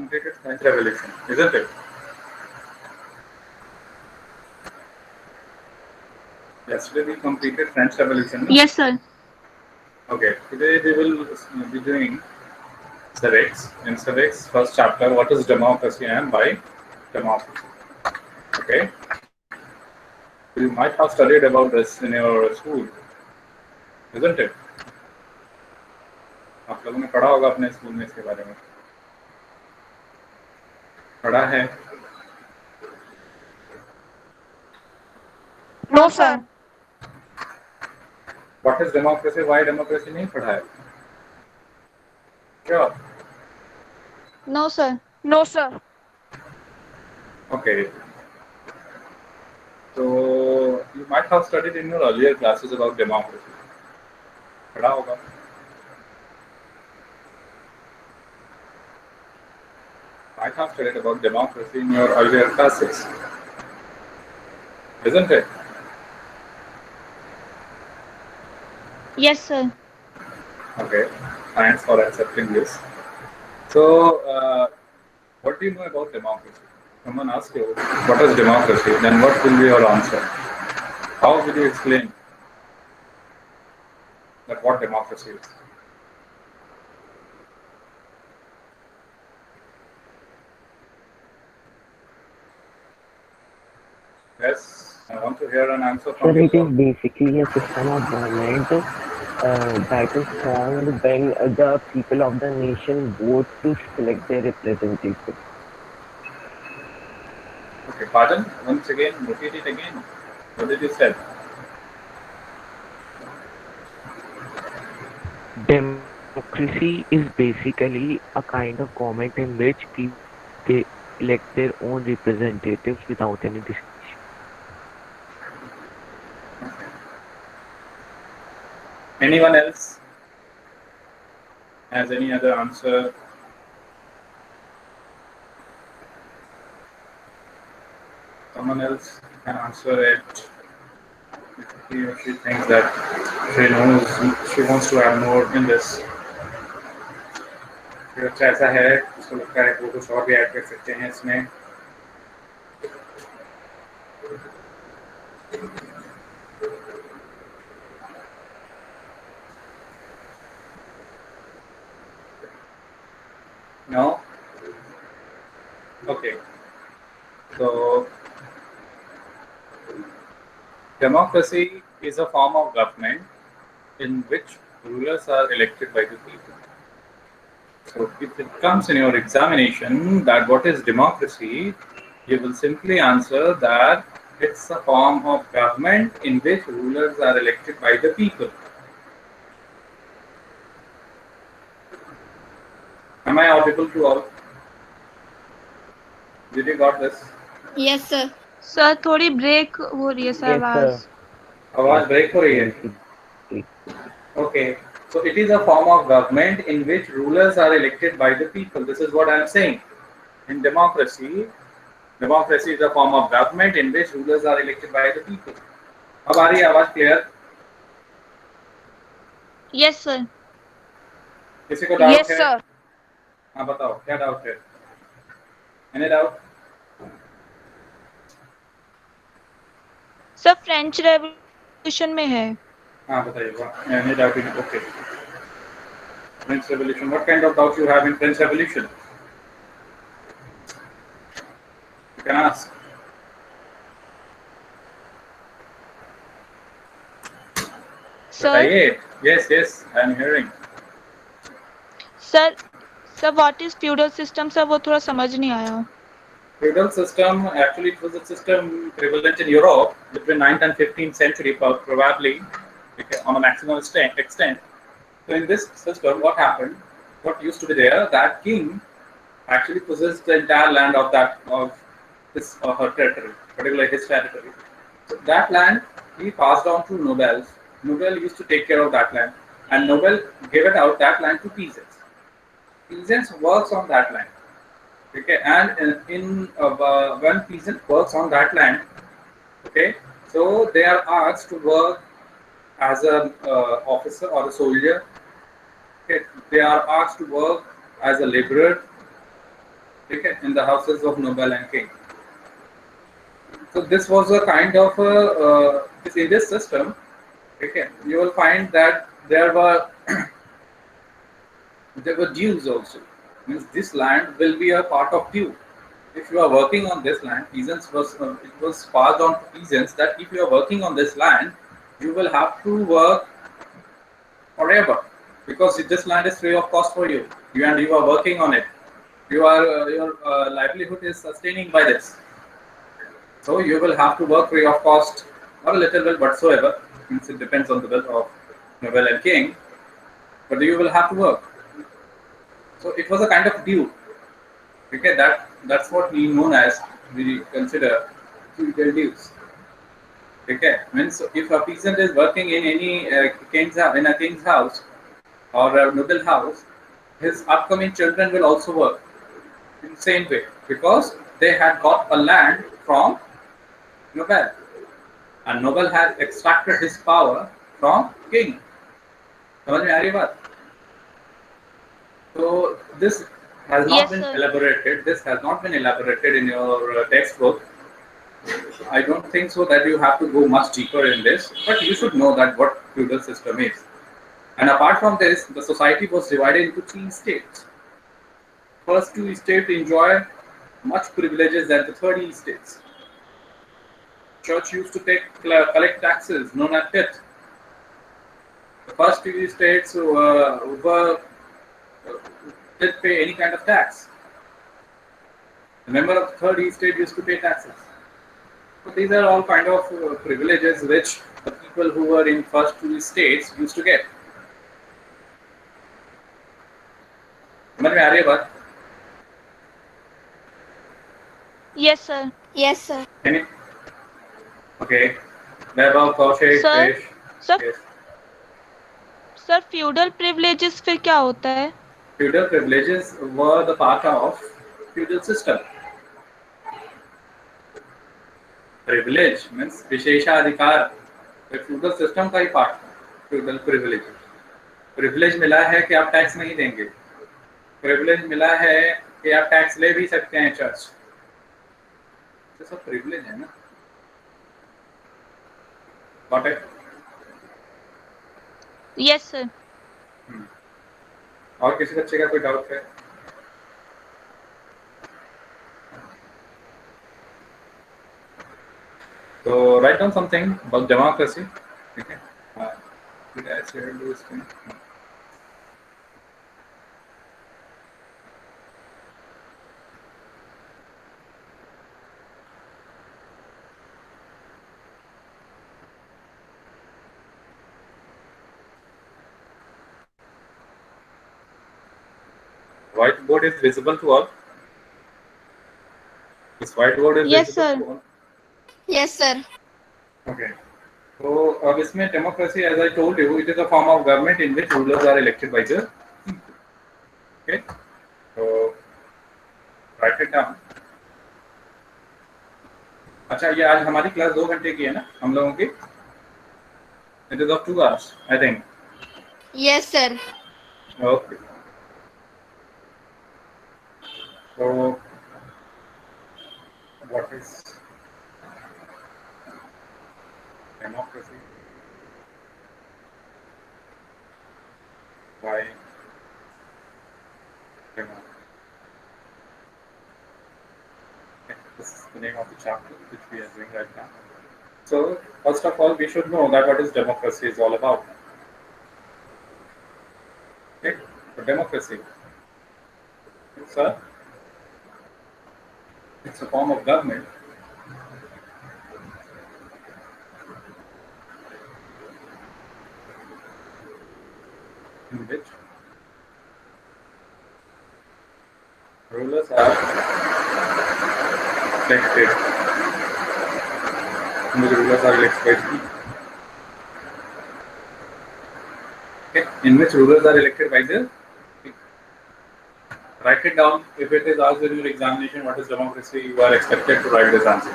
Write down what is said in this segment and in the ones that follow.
completed French Revolution, isn't it? Yesterday we completed French Revolution. No? Yes, sir. Okay, today we will be doing civics. In civics, first chapter, what is democracy and why democracy? Okay, you might have studied about this in your school, isn't it? आप लोगों ने पढ़ा होगा अपने school में इसके बारे में. पढ़ा है. No, sir. What is democracy? Why democracy नहीं पढ़ा है. Sure. No, sir. No, sir. Okay. So you might have studied in your earlier classes about democracy. पढ़ा होगा. I have studied about democracy in your earlier classes, isn't it? Yes, sir. Okay. Thanks for accepting this. So, what do you know about democracy? Someone asks you, what is democracy? Then what will be your answer? How will you explain that what democracy is? Yes, I want to hear an answer Sir, from it you. is basically a system of government that is formed when the people of the nation vote to select their representative. Okay, pardon? Once again, repeat it again. What did you say? Democracy is basically a kind of government in which they elect their own representatives without any discussion. Anyone else has any other answer? Someone else can answer it. If he or she thinks that she knows, she wants to add more in this. फिर अच्छा ऐसा है, उसको लगता है कि वो कुछ और भी ऐड कर सकते हैं इसमें. No? Okay. So, democracy is a form of government in which rulers are elected by the people. So, if it comes in your examination that what is democracy, you will simply answer that it's a form of government in which rulers are elected by the people. Am I audible to all? Did you got this? Yes, sir. Sir थोड़ी break हो रही है sir Yes, आवाज. sir. आवाज break हो रही है. Yes. Okay, so it is a form of government in which rulers are elected by the people. This is what I am saying. In democracy, democracy is a form of government in which rulers are elected by the people. अब आ रही है आवाज clear? Yes, sir. किसी को doubt Yes, है? sir. हाँ बताओ क्या डाउट है? Any doubt? Sir French revolution में है. हाँ बताइए. Any doubt? Okay. French Revolution. What kind of doubts you have in French Revolution? You can ask. Sir बताइए. Yes, yes, I am hearing. Sir sir what is feudal system sir वो थोड़ा समझ नहीं आया. Feudal system, actually it was a system prevalent in Europe between 9th and 15th century, probably on a maximum extent. So in this system, what happened, what used to be there, that king actually possessed the entire land of his or her territory, particularly his territory. So that land he passed on to nobles. Noble used to take care of that land, and noble gave it out that land to peasants. Peasants works on that land. Okay, and when peasant works on that land, okay, so they are asked to work as an officer or a soldier. Okay, they are asked to work as a laborer. Okay, in the houses of noble and king. So this was a kind of in this system. Okay, you will find that there were dues also. Means this land will be a part of due. If you are working on this land, it was passed on to peasants that if you are working on this land, you will have to work forever because this land is free of cost for you. You are working on it. Your livelihood is sustaining by this. So you will have to work free of cost, not a little bit whatsoever. Means it depends on the will of noble and king, but you will have to work. So it was a kind of due. Okay, that's what we consider feudal dues. Okay, means if a peasant is working in any in a king's house or a noble house, his upcoming children will also work in the same way because they had got a land from noble, and noble has extracted his power from king. समझ में आ रही है बात? So this has not Yes, been sir. elaborated. This has not been elaborated in your textbook. I don't think so that you have to go much deeper in this, but you should know that what feudal system is. And apart from this, the society was divided into three estates. First two estates enjoy much privileges than the third estates. Church used to collect taxes known as tithe. The first two estates didn't pay any kind of tax. The member of the third estate used to pay taxes. So these are all kind of privileges which the people who were in first two estates used to get. समझ में आ रही है बात? Yes, sir. Yes, sir. Any? Okay. Vaibhav, Kaushik, Sir? Krish. Sir, Yes. sir, feudal privileges फिर क्या होता है? Feudal privileges were the part of feudal system. Privilege means विशेषाधिकार. feudal system का ही part था. Feudal privilege. Privilege मिला है कि आप टैक्स नहीं देंगे. Privilege मिला है कि आप टैक्स ले भी सकते हैं चर्च. ये सब privilege है ना? Got it? Yes, sir. और किसी बच्चे का कोई डाउट है? So write down something about democracy. Okay. Did I share this thing? Whiteboard is visible to all. This whiteboard is Yes, visible sir. to all. Yes, sir. Okay. So, इसमें democracy, as I told you, it is a form of government in which rulers are elected by the people. Okay. So, write it down. अच्छा, ये आज हमारी class 2 घंटे की है ना हम लोगों की? It is of 2 hours, I think. Yes, sir. Okay. So, what is democracy? Why democracy? Okay, this is the name of the chapter which we are doing right now. So, first of all, we should know that what is democracy is all about. Okay, so democracy. It's a form of government in which rulers are elected. Okay, in which rulers are elected by the people. Write it down. If it is asked in your examination, what is democracy, you are expected to write this answer.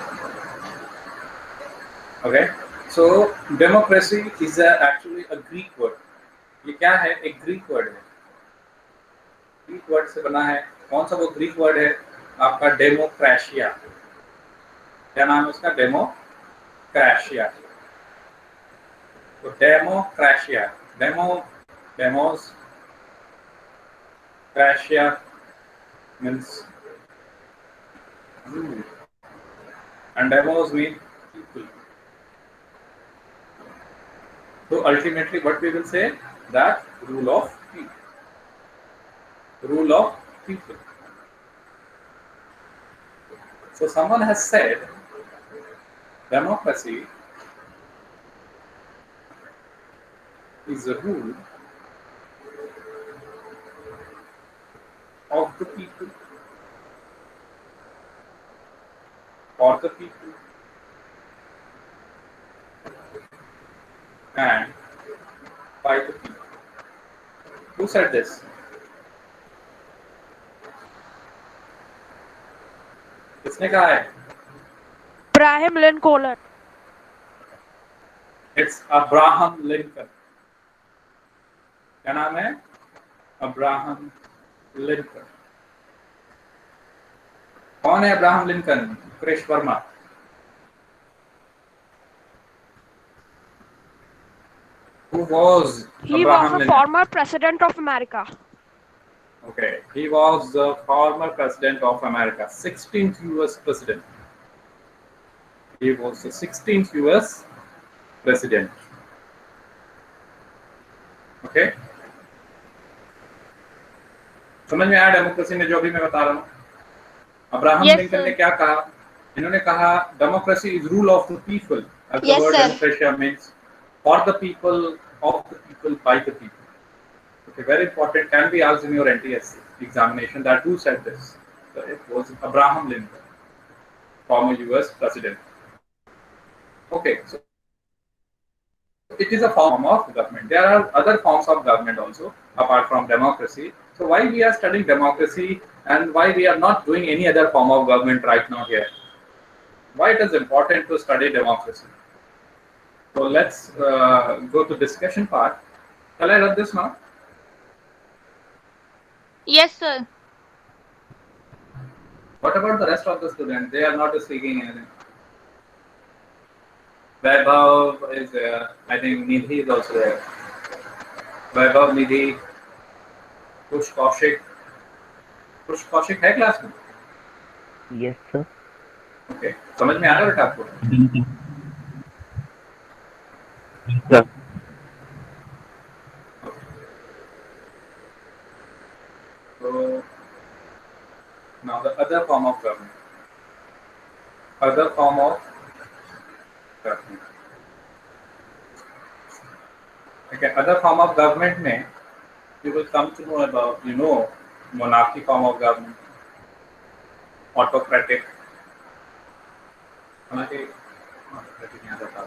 Okay, so democracy is actually a Greek word. ये क्या है? एक Greek word है. Greek word से बना है. कौन सा वो Greek word है? आपका डेमोक्रेशिया, क्या नाम है उसका? डेमोक्रेशिया। तो demokratia, demos kratia means rule, and demos mean people. So ultimately, what we will say, that rule of people. Rule of people. So someone has said democracy is the rule of the people, for the people, and by the people. Who said this? किसने कहा है? Abraham Lincoln. It's Abraham Lincoln. क्या नाम है? Abraham Lincoln. कौन है Abraham Lincoln? Krish Varma. Who was He Abraham was a Lincoln? former president of America. Okay, he was the former president of America, 16th US president. He was the 16th US president. Okay? समझ में आया democracy में जो भी मैं बता रहा हूँ? अब्राहम Yes, लिंकन ने sir. क्या कहा? इन्होंने कहा democracy is rule of the people. As the Yes, word sir. democracy means for the people, of the people, by the people. Okay, very important. Can be asked in your NTSC examination that who said this? So it was Abraham Lincoln, former US president. Okay, so it is a form of government. There are other forms of government also apart from democracy. So why we are studying democracy and why we are not doing any other form of government right now here? Why it is important to study democracy? So let's go to discussion part. Shall I run this now? Yes, sir. What about the rest of the students? They are not speaking anything. Vaibhav is there. I think Nidhi is also there. Vaibhav, Nidhi, Kush Kaushik. Kush Kaushik है class में? Yes, sir. Okay. समझ में आ रहा है बेटा आपको? Sir. So now the other form of government. Other form of government. Okay. Other form of government में you will come to know about, monarchy form of government, autocratic. autocratic नहीं आता था.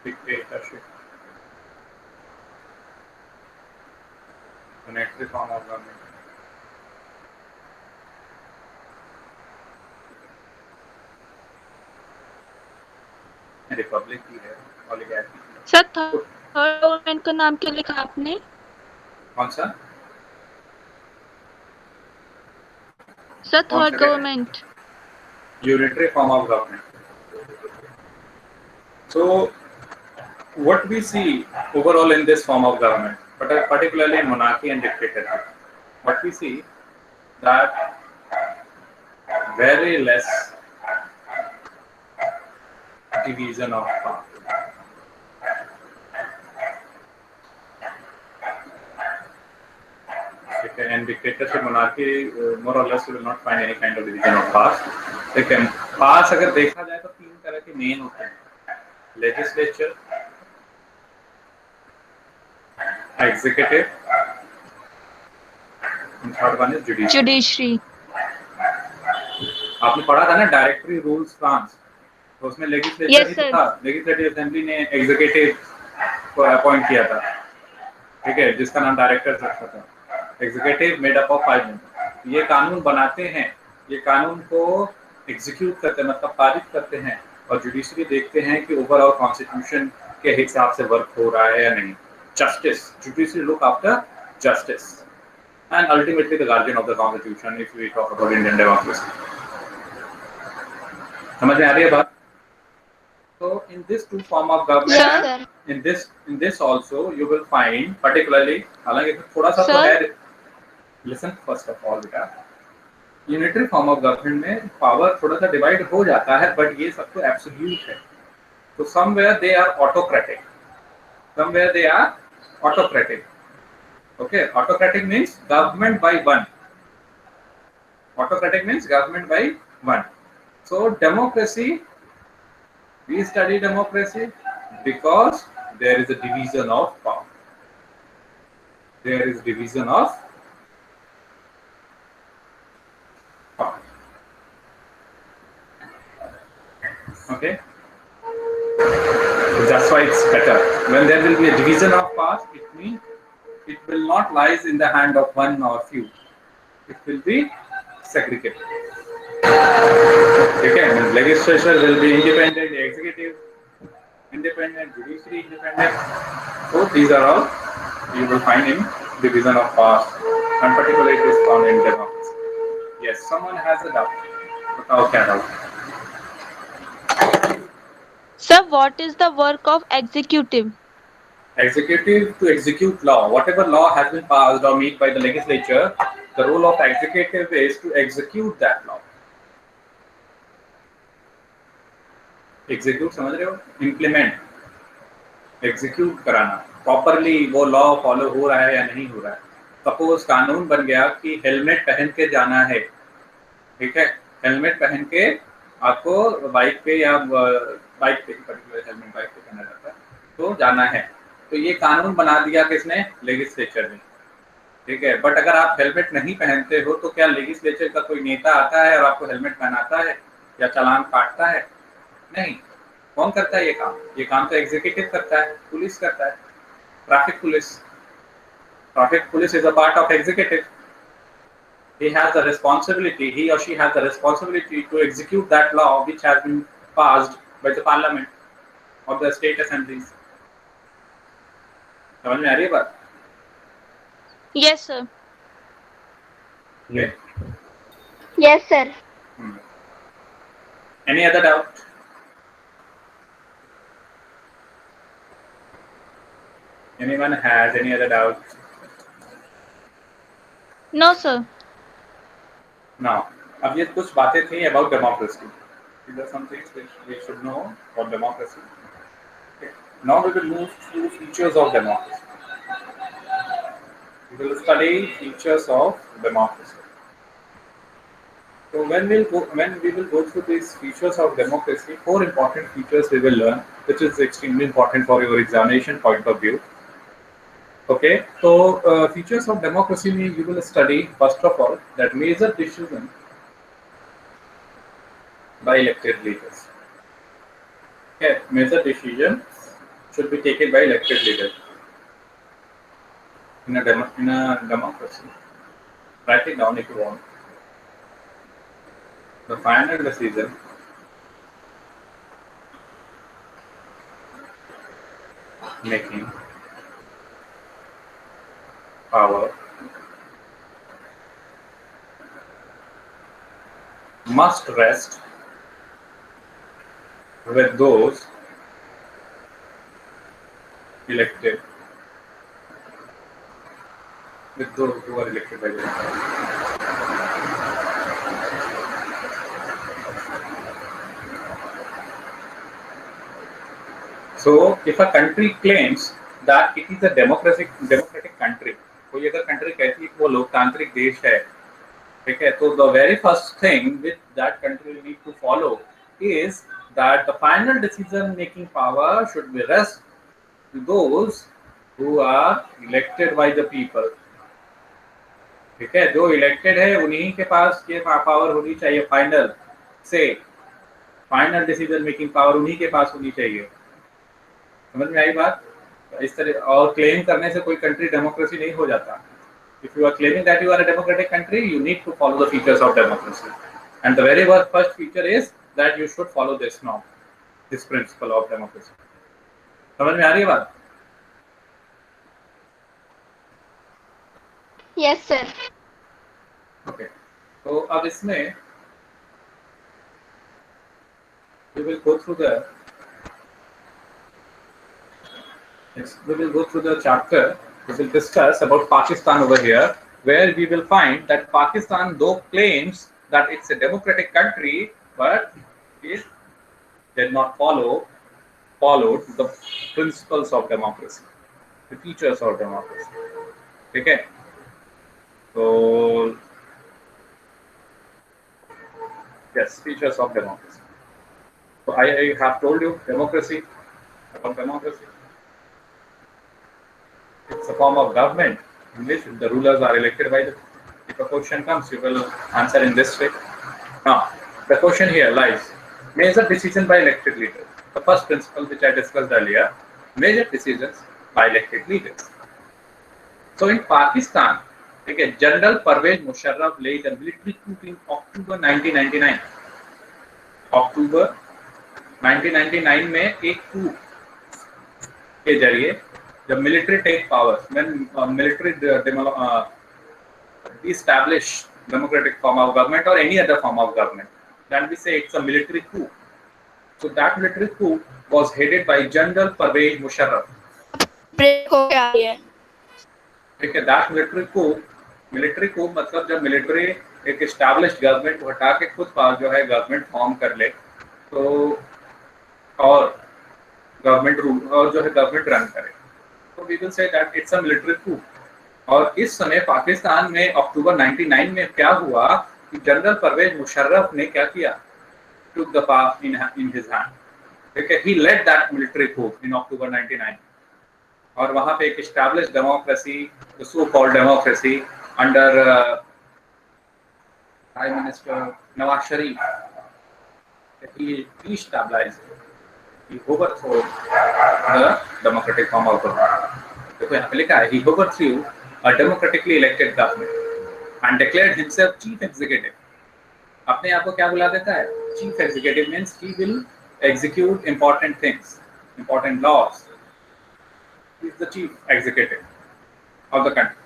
Dictatorship. Monarchy form of government. Republic की है, oligarchy की है. Sir third government का नाम क्या लिखा आपने? कौन सा? सर कौन थर्ड सा government. Unitary form of government. So, what we see overall in this form of government, but particularly in monarchy and dictatorship, what we see that very less division of power. In dictatorship, monarchy, more or less, you will not find any kind of division of powers. लेकिन पास अगर देखा जाए तो तीन तरह के main होते हैं. Legislature, executive, third one is judiciary. Judiciary. आपने पढ़ा था ना डायरेक्टरी रूल्स फ्रांस, तो उसमें लेजिस्लेचर Yes, ही तो sir. था. लेजिस्लेटिव असेंबली ने एग्जीक्यूटिव को अपॉइंट किया था, ठीक है, जिसका नाम डायरेक्टर रखा था. Executive made up of 5 member. ये कानून बनाते हैं, ये कानून को एग्जीक्यूट करते हैं, मतलब पारित करते हैं, और जुडिशरी देखते हैं कि ओवरऑल कॉन्स्टिट्यूशन के हिसाब से वर्क हो रहा है या नहीं. justice. Judiciary look after justice, and ultimately the guardian of the constitution. If we talk about Indian democracy, समझ में आ रही है बात? So in this two form of government, Yes, sir. in this also you will find particularly, हालांकि थोड़ा सा तो Sir? है. Listen first of all बेटा. यूनिटरी फॉर्म ऑफ गवर्नमेंट में पावर थोड़ा सा डिवाइड हो जाता है, बट ये सब तो एब्सोल्यूट है. तो somewhere they are autocratic, somewhere they are autocratic. Okay, autocratic means government by one. Autocratic means government by one. So democracy, we study democracy because there is a division of power. There is division of power. Okay. So that's why it's better. When there will be a division of powers, it means it will not lies in the hand of one or few. It will be segregated. Okay, legislature will be independent, executive independent, judiciary independent. So these are all you will find in division of powers, and particularly it is found in democracy. Yes, someone has a doubt. बताओ क्या doubt? Sir, what is the work of executive? Executive to execute law. Whatever law has been passed or made by the legislature, the role of executive is to execute that law. Execute समझ रहे हो? Implement. Execute कराना. Properly वो law follow हो रहा है या नहीं हो रहा है. Suppose कानून बन गया कि हेलमेट पहन के जाना है, ठीक है? हेलमेट पहन के आपको बाइक पे या बाइक पे पर्टिकुलर हेलमेट बाइक पे पहना जाता है, तो जाना है. तो ये कानून बना दिया किसने? लेजिस्लेचर ने, ठीक है. बट अगर आप हेलमेट नहीं पहनते हो तो क्या लेजिस्लेचर का कोई नेता आता है और आपको हेलमेट पहनाता है या चालान काटता है? नहीं. कौन करता है ये काम? ये काम तो एग्जीक्यूटिव करता है, पुलिस करता है. Traffic police. Traffic police is a part of executive. He has the responsibility, he or she has the responsibility to execute that law which has been passed by the parliament or the state assemblies. समझ में आ रही है बात? Yes, sir. Okay. Yes, sir. Any other doubt? Anyone has any other doubt? No, sir. Now, अब ये कुछ बातें थी about democracy. These are some things which we should know about democracy. Okay. Now we will move to features of democracy. We will study features of democracy. So when we will go through these features of democracy, 4 important features we will learn, which is extremely important for your examination point of view. Okay, so features of democracy mean you will study first of all that major decision by elected leaders. Okay, major decision should be taken by elected leaders in a democracy. Write it down if you want. The final decision making power must rest with those elected, with those who are elected by the people. So, if a country claims that it is a democratic country, कोई अगर country कहती है कि वो लोकतांत्रिक देश है, ठीक है, तो the very first thing which that country need to follow is that the final decision making power should be rest to those who are elected by the people. ठीक है, जो इलेक्टेड है उन्हीं के पास ये पावर होनी चाहिए. फाइनल डिसीजन मेकिंग पावर उन्हीं के पास होनी चाहिए. समझ में आई बात? इस तरह और क्लेम करने से कोई कंट्री डेमोक्रेसी नहीं हो जाता. If you are claiming that you are a democratic country, you need to follow the features of democracy. And the very first feature is that you should follow this norm, this principle of democracy. समझ में आ रही है बात? Yes, sir. Okay, तो अब इसमें we will go through the yes, we will go through the chapter. We will discuss about Pakistan over here, where we will find that Pakistan though claims that it's a democratic country, but it did not followed the principles of democracy, the features of democracy. Okay, so yes, features of democracy. So I have told you democracy. About democracy, it's a form of government in which the rulers are elected by the. If a question comes, you will answer in this way. Now, the question here lies: major decision by elected leaders. The first principle which I discussed earlier: major decisions by elected leaders. So in Pakistan, okay, General Pervez Musharraf laid a military coup in October 1999. October 1999 में एक coup के जरिए जब military take power, when military establish democratic form of government or any other form of government, then we say it's a military coup. So that military coup was headed by General Pervez Musharraf. ठीक है, that military coup मतलब जब military एक established government को हटा के खुद जो है गवर्नमेंट फॉर्म कर ले, तो और गवर्नमेंट रूल और जो है गवर्नमेंट रन करे, तो we will say that it's a military coup. और इस समय पाकिस्तान में अक्टूबर 99 में क्या हुआ कि जनरल परवेज मुशर्रफ ने क्या किया, took the power in his hand. Okay, he led that military coup in October 99. और वहाँ पे एक established democracy, the so-called democracy under Prime Minister Nawaz Sharif, he stabilized, he overthrew the democratic form of government. देखो यहाँ पे लिखा है, he overthrew a democratically elected government and declared himself chief executive. अपने आप को क्या बुला देता है? Chief executive means he will execute important things, important laws. He is the chief executive of the country.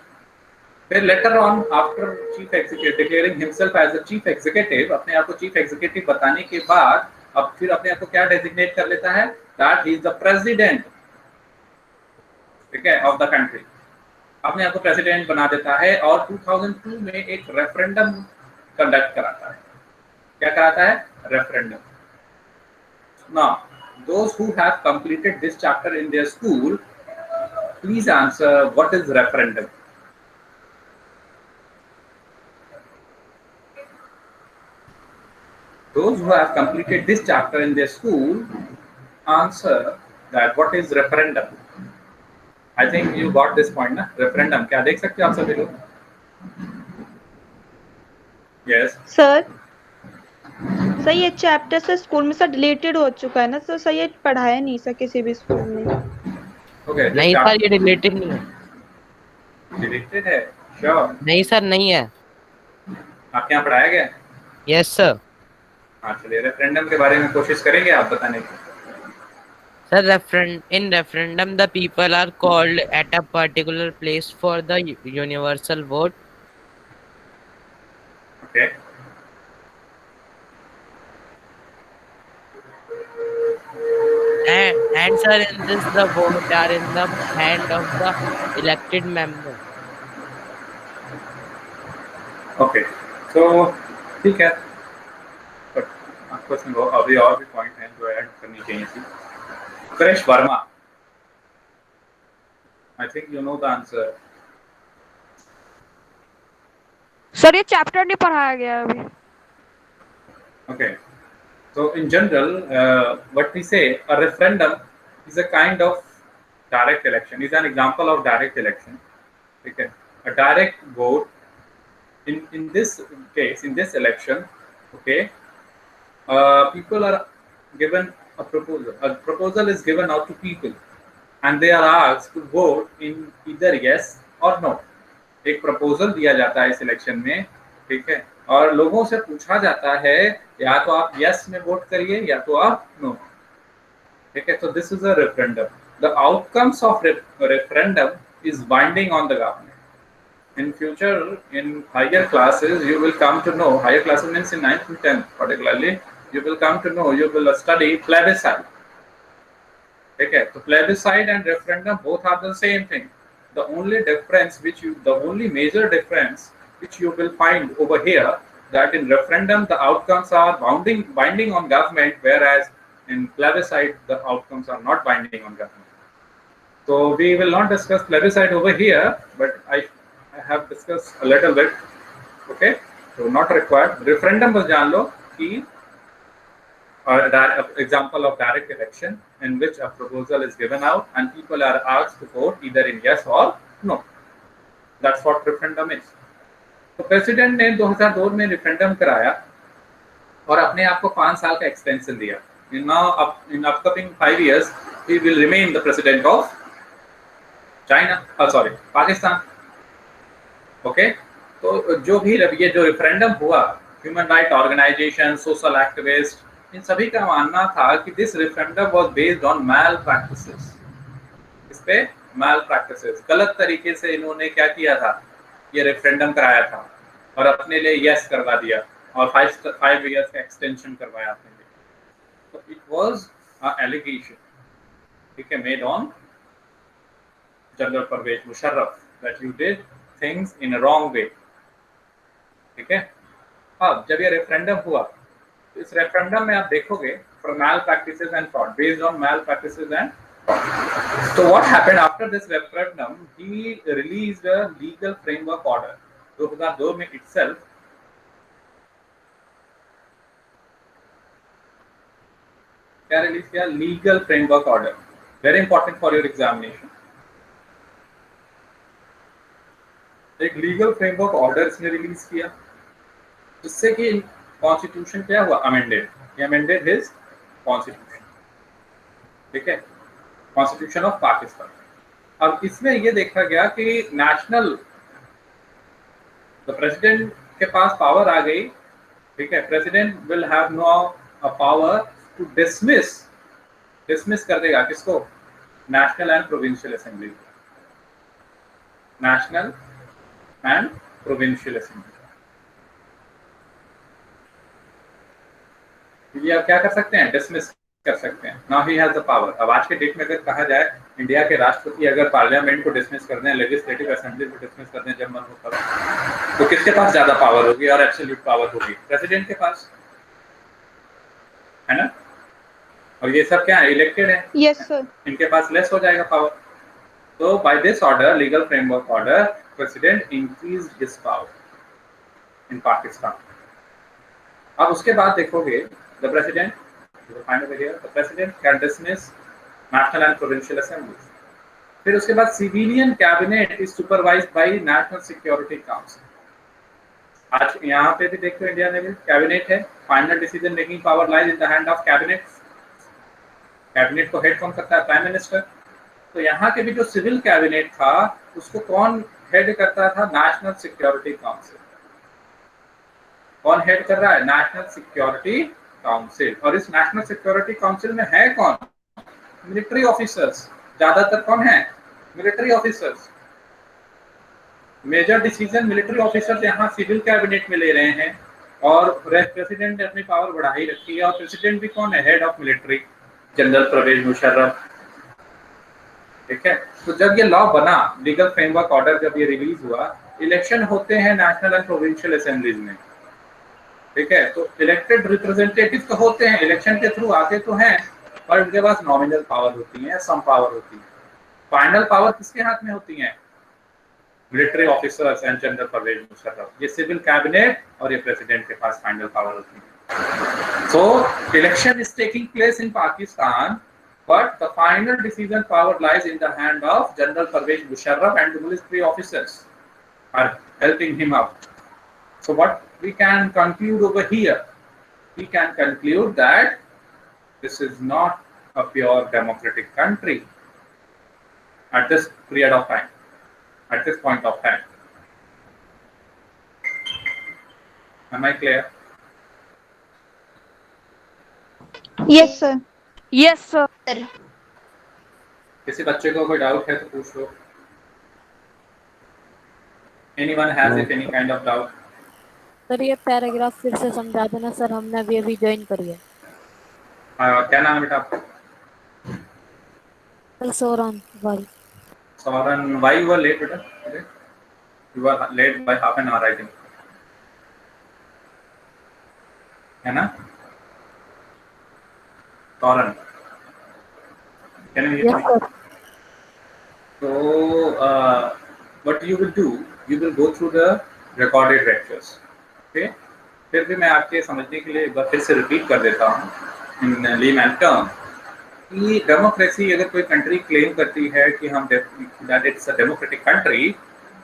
फिर later on, after chief executive declaring himself as the chief executive, अपने आप को chief executive बताने के बाद अब फिर अपने आप को क्या designate कर लेता है? That he is the president, ठीक है, of the country. अपने आप को प्रेसिडेंट बना देता है और 2002 में एक रेफरेंडम कंडक्ट कराता है. क्या कराता है? Referendum. Now, those who have completed this chapter in their school, please answer what is referendum. Those who have completed this chapter in their school, answer that what is referendum. I think you got this point, ना? Referendum क्या देख सकते हो आप सभी लोग? Yes. Sir ये chapter से स्कूल में सर डिलीटेड हो चुका है ना, तो सर ये पढ़ाया नहीं सर किसी भी स्कूल में. Okay. नहीं सर, ये डिलीटेड नहीं है. डिलीटेड है? Sure. नहीं सर, नहीं है. आपके यहाँ पढ़ाया गया? Yes sir. हाँ, चलिए रेफरेंडम के बारे में कोशिश करेंगे आप बताने की. Sir, in referendum, the people are called at a particular place for the universal vote. Okay. And sir, in this, the vote are in the hand of the elected member. Okay. So ठीक है. But आपको इसमें अभी और भी point हैं जो add करनी चाहिए थी. Krish Verma. I think you know the answer. Sir ये चैप्टर नहीं पढ़ाया गया अभी. Okay. So in general, what we say, a referendum is a kind of direct election. Is an example of direct election. Okay. A direct vote. In this case, in this election, okay, people are given a proposal. A proposal is given out to people, and they are asked to vote in either yes or no. एक proposal दिया जाता है इस election में, ठीक है, और लोगों से पूछा जाता है या तो आप यस में वोट करिए या तो आप नो. ठीक है, तो this is a referendum. The outcomes of referendum is binding on the government. in future, in higher classes, you will come to know, higher classes means in 9th and 10th particularly, you will come to know, you will study plebiscite. Okay, so plebiscite and referendum both are the same thing. The only difference the only major difference which you will find over here, that in referendum the outcomes are binding on government, whereas in plebiscite the outcomes are not binding on government. So we will not discuss plebiscite over here, but I have discussed a little bit. Okay, so not required. Referendum बस जान लो कि example of direct election in which a proposal is given out and people are asked to vote either in yes or no. That's what referendum is. तो president ने 2002 में referendum कराया और अपने आप को 5 साल का एक्सटेंशन दिया. In upcoming 5 years, he will remain the president of Pakistan. Okay, तो जो भी ये जो रेफरेंडम हुआ, human right organisation, social activist, इन सभी का मानना था कि this referendum was based on malpractices. इस पे मैल प्रैक्टिसेस, गलत तरीके से इन्होंने क्या किया था, ये रेफरेंडम कराया था और अपने लिए यस करवा दिया और 5 इयर्स का एक्सटेंशन करवाया अपने लिए. तो इट वाज अ एलिगेशन, ठीक है, made on general Pervez Musharraf that you did things in a wrong way. ठीक है. अब जब ये रेफरेंडम हुआ, इस रेफरेंडम में आप देखोगे for malpractices and fraud, based on malpractices and fraud. So what happened after this referendum? He released a legal framework order 2002 में itself. क्या रिलीज किया? Legal framework order, very important for your examination. एक legal framework order इसने release किया जिससे कि constitution क्या हुआ, amended. he amended his constitution. ठीक है, कॉन्स्टिट्यूशन ऑफ पाकिस्तान. अब इसमें ये देखा गया कि नेशनल प्रेसिडेंट के पास पावर आ गई. ठीक है, president will have no a power to dismiss कर देगा किसको, national and provincial assembly. National and provincial assembly ये आप क्या कर सकते हैं, डिसमिस कर सकते हैं. Now he has the power. अब आज के डेट में अगर कहा जाए इंडिया के राष्ट्रपति अगर पार्लियामेंट को डिसमिस कर दें, लेजिस्लेटिव असेंबली को डिसमिस कर दें जब मन हो तब, तो किसके पास ज्यादा पावर होगी और एब्सोल्यूट पावर होगी? प्रेसिडेंट के पास, है ना. और ये सब क्या है, इलेक्टेड है. Yes sir. इनके पास लेस हो जाएगा पावर. तो by this order, legal framework order, president increased his power in Pakistan. अब उसके बाद देखोगे the president, you will find over here, the president can dismiss national and provincial assemblies. फिर उसके बाद civilian cabinet is supervised by national security council. आज यहाँ पे भी देखो इंडिया में भी कैबिनेट है. Final decision making power lies in the hand of cabinet. Cabinet को हेड कौन करता है, प्राइम मिनिस्टर. तो यहाँ के भी जो सिविल कैबिनेट था उसको कौन हेड करता था, नेशनल सिक्योरिटी काउंसिल. कौन हेड कर रहा है, नेशनल सिक्योरिटी काउंसिल. और इस नेशनल सिक्योरिटी काउंसिल में है कौन, मिलिट्री ऑफिसर्स. ज्यादातर कौन है, military officers. Major decision military officers यहाँ सिविल कैबिनेट में ले रहे हैं. और प्रेसिडेंट ने अपनी पावर बढ़ा ही रखी है. और प्रेसिडेंट भी कौन है, head of military, general Pervez Musharraf. ठीक है. तो जब ये लॉ बना, लीगल फ्रेमवर्क ऑर्डर जब ये रिलीज हुआ, इलेक्शन होते हैं नेशनल एंड प्रोविंशियल असेंबलीज में. ठीक है. तो इलेक्टेड रिप्रेजेंटेटिव तो होते हैं, इलेक्शन के थ्रू आते तो हैं, पर उनके पास नॉमिनल पावर होती है, सम पावर होती है. फाइनल पावर किसके हाथ में होती है, military officers and general Pervez Musharraf. ये सिविल कैबिनेट और ये प्रेसिडेंट के पास फाइनल पावर होती है. So election is taking place in Pakistan, but the final decision power lies in the hand of General Pervez Musharraf and the military officers are helping him out. So what we can conclude over here, we can conclude that this is not a pure democratic country at this period of time, at this point of time. Am I clear? Yes sir. Yes sir. किसी बच्चे को कोई doubt है तो पूछ लो. Anyone has No, if any kind of doubt? Sir ये paragraph फिर से समझा देना सर, हमने अभी ज्वाइन करी है। क्या नाम है बेटा आपका? सर सोरान भाई। Soren, why you were late बेटा today? You were late by half an hour I think. है ना? Soren, can you hear yes me? Sir. So, what you will do, you will go through the recorded lectures. Okay? फिर भी मैं आपके समझने के लिए एक बार फिर से रिपीट कर देता हूँ इन लेमैन टर्म कि डेमोक्रेसी अगर कोई कंट्री क्लेम करती है कि हम that it's a democratic country,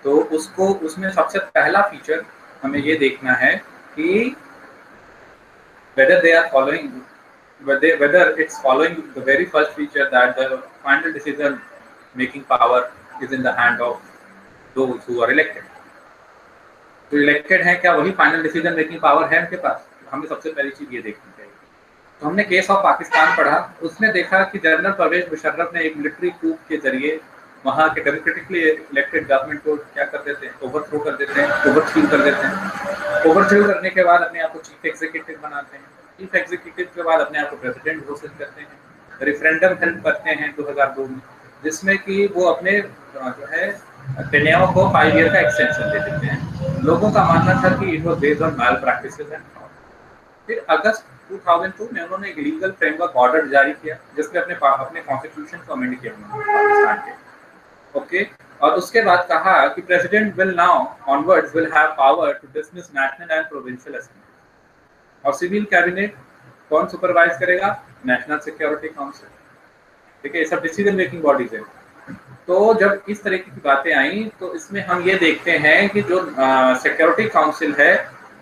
तो उसको उसमें सबसे पहला फीचर हमें ये देखना है कि whether they are following whether it's following the very first feature that the final decision making power is in the hand of those who are elected. जो इलेक्टेड है क्या वही फाइनल डिसीजन मेकिंग पावर है उनके पास? हमें सबसे पहली चीज ये देखनी चाहिए। तो हमने केस ऑफ पाकिस्तान पढ़ा, उसमें देखा कि जनरल परवेज मुशर्रफ ने एक मिलिट्री कूप के जरिए वहाँ के डेमोक्रेटिकली इलेक्टेड गवर्नमेंट को क्या कर देते हैं, ओवरथ्रो कर देते हैं, ओवरथ्रो कर देते हैं। ओवरथ्रो करने के बाद अपने आप को चीफ एग्जीक्यूटिव बनाते हैं, चीफ एग्जीक्यूटिव के बाद अपने आप को प्रेसिडेंट घोषित करते हैं, रेफरेंडम हेल्प करते हैं 2002 में, जिसमें कि वो अपने जो है टेन्योर को 5 ईयर का एक्सटेंशन दे देते हैं। लोगों का मानना था कि it was based on malpractices and fraud. फिर अगस्त 2002 में उन्होंने एक लीगल फ्रेमवर्क ऑर्डर जारी किया जिसमें अपने कॉन्स्टिट्यूशन को अमेंड किया उन्होंने पाकिस्तान के। ओके, और उसके बाद कहा कि president will now onwards will have power to dismiss national and provincial assembly. और सिविल कैबिनेट कौन सुपरवाइज करेगा? National security council. ठीक है, ये सब डिसीजन मेकिंग बॉडीज है। तो जब इस तरह की बातें आई तो इसमें हम ये देखते हैं कि जो सिक्योरिटी काउंसिल है,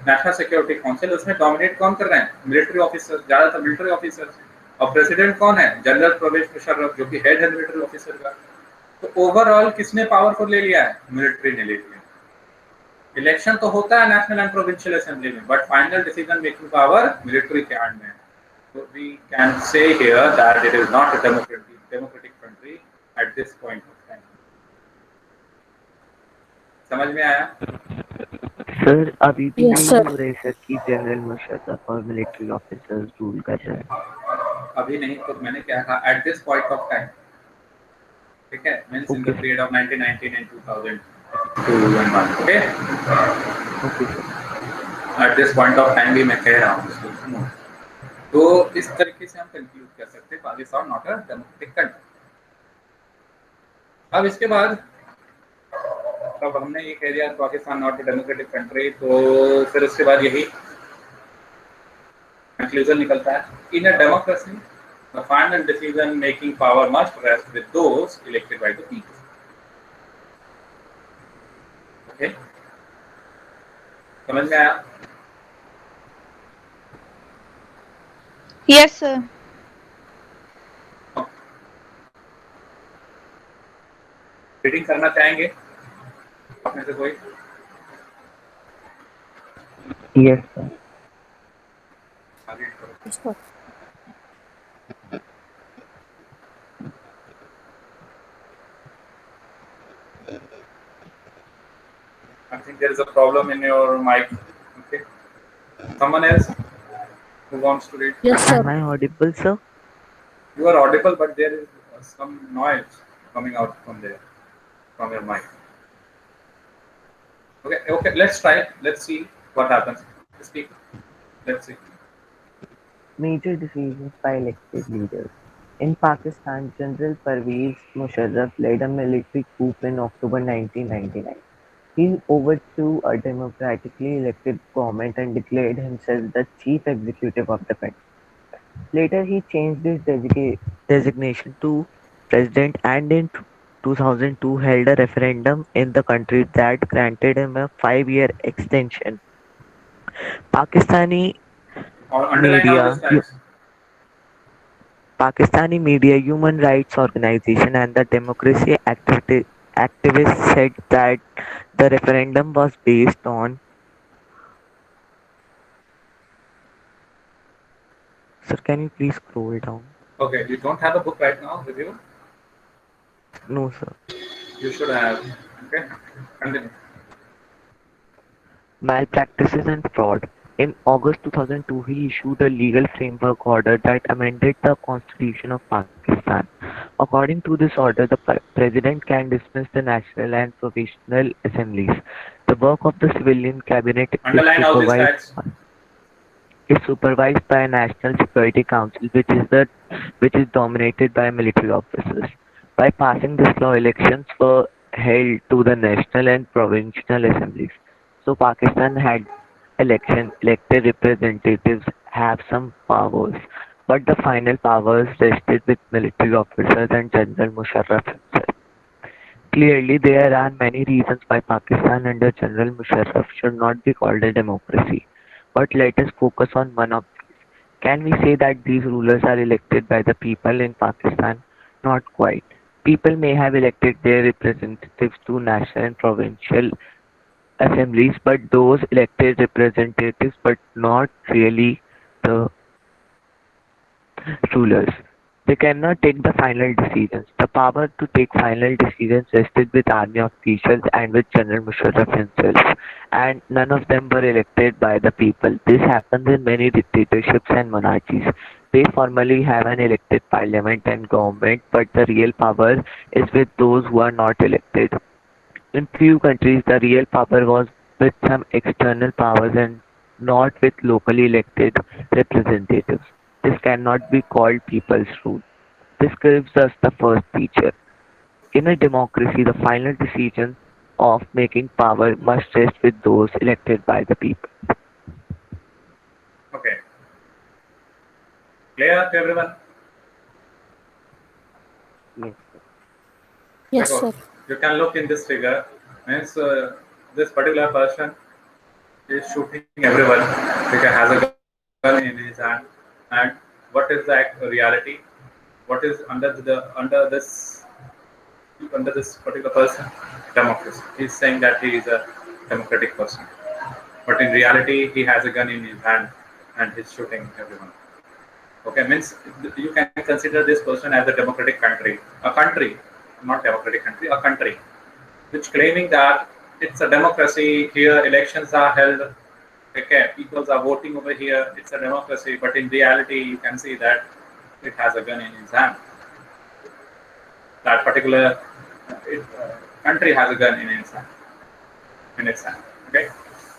नेशनल सिक्योरिटी काउंसिल, उसमें डोमिनेट कौन कर रहे हैं? मिलिट्री ऑफिसर, ज्यादातर मिलिट्री ऑफिसर। और प्रेसिडेंट कौन है? जनरल परवेज मुशर्रफ, जो कि हेड है मिलिट्री ऑफिसर का। तो ओवरऑल किसने पावर को ले लिया है? मिलिट्री ने ले लिया। इलेक्शन तो होता है नेशनल एंड प्रोविंशियल असेंबली में, but final decision making power military के हैंड में है। So we can say here that it is not a democratic country at this point of time. समझ में आया? सर अभी भी Yes, नहीं sir. हो रहे सर कि जनरल मुशर्रफ और मिलिट्री ऑफिसर्स रूल कर रहे हैं। अभी नहीं, तो मैंने क्या कहा? At this point of time. ठीक है, means in the Okay. period of 1919 and 2002 and 1. Okay? Okay sir. At this point of time भी मैं कह रहा हूँ इसको सुनो। तो इस तरीके से हम कंक्लूड कर सकते हैं Pakistan not a democratic country. अब इसके बाद अब हमने ये कह दिया Pakistan not a democratic country, तो फिर उसके बाद यही कंक्लूजन निकलता है, in a democracy the final decision making power must rest with those elected by the people. Okay, समझ में आया? Yes sir. रीडिंग करना चाहेंगे अपने से कोई? Yes sir. आगे करो। Yes, sir. I think there is a problem in your mic. Okay. Someone else who wants to read? Yes, sir. Am I audible, sir? You are audible, but there is some noise coming out from there, from your mic. Okay, okay. Let's try. Let's see what happens. Speak. Let's see. Major decisions by elected leaders. In Pakistan, General Pervez Musharraf led a military coup in October 1999. He overthrew a democratically elected government and declared himself the chief executive of the country. Later, he changed his designation to president and in 2002 held a referendum in the country that granted him a 5-year extension. Pakistani Or underline all media, these types. Pakistani media, human rights organization, and the democracy activists said that the referendum was based on. Sir, can you please scroll down? Okay, you don't have a book right now with you. No, sir. You should have. Okay, continue. malpractices and fraud. In August 2002, he issued a legal framework order that amended the Constitution of Pakistan. According to this order, the President can dismiss the national and provisional assemblies. The work of the civilian cabinet Underline all these facts. is supervised by a National Security Council, which is dominated by military officers. By passing this law, elections were held to the national and provincial assemblies. So Pakistan had elected representatives have some powers, but the final powers rested with military officers and General Musharraf himself. Clearly, there are many reasons why Pakistan under General Musharraf should not be called a democracy. But let us focus on one of these. Can we say that these rulers are elected by the people in Pakistan? Not quite. People may have elected their representatives to national and provincial assemblies, but those elected representatives, but not really the rulers. They cannot take the final decisions. The power to take final decisions rested with army officials and with General Musharraf himself, and none of them were elected by the people. This happens in many dictatorships and monarchies. They formally have an elected parliament and government, but the real power is with those who are not elected. In few countries, the real power was with some external powers and not with locally elected representatives. This cannot be called people's rule. This gives us the first feature. In a democracy, the final decision of making power must rest with those elected by the people. Okay. Clear to everyone? Yes. Yes, Because sir. you can look in this figure. Means this particular person is shooting everyone because has a gun in his hand. And what is the reality? What is under this particular person? Democracy. He's saying that he is a democratic person, but in reality, he has a gun in his hand and he's shooting everyone. Okay, means you can consider this person as a democratic country, not democratic country, a country, which claiming that it's a democracy. Here, elections are held. Okay, people are voting over here. It's a democracy, but in reality, you can see that it has a gun in its hand. That particular country has a gun in its hand. Okay,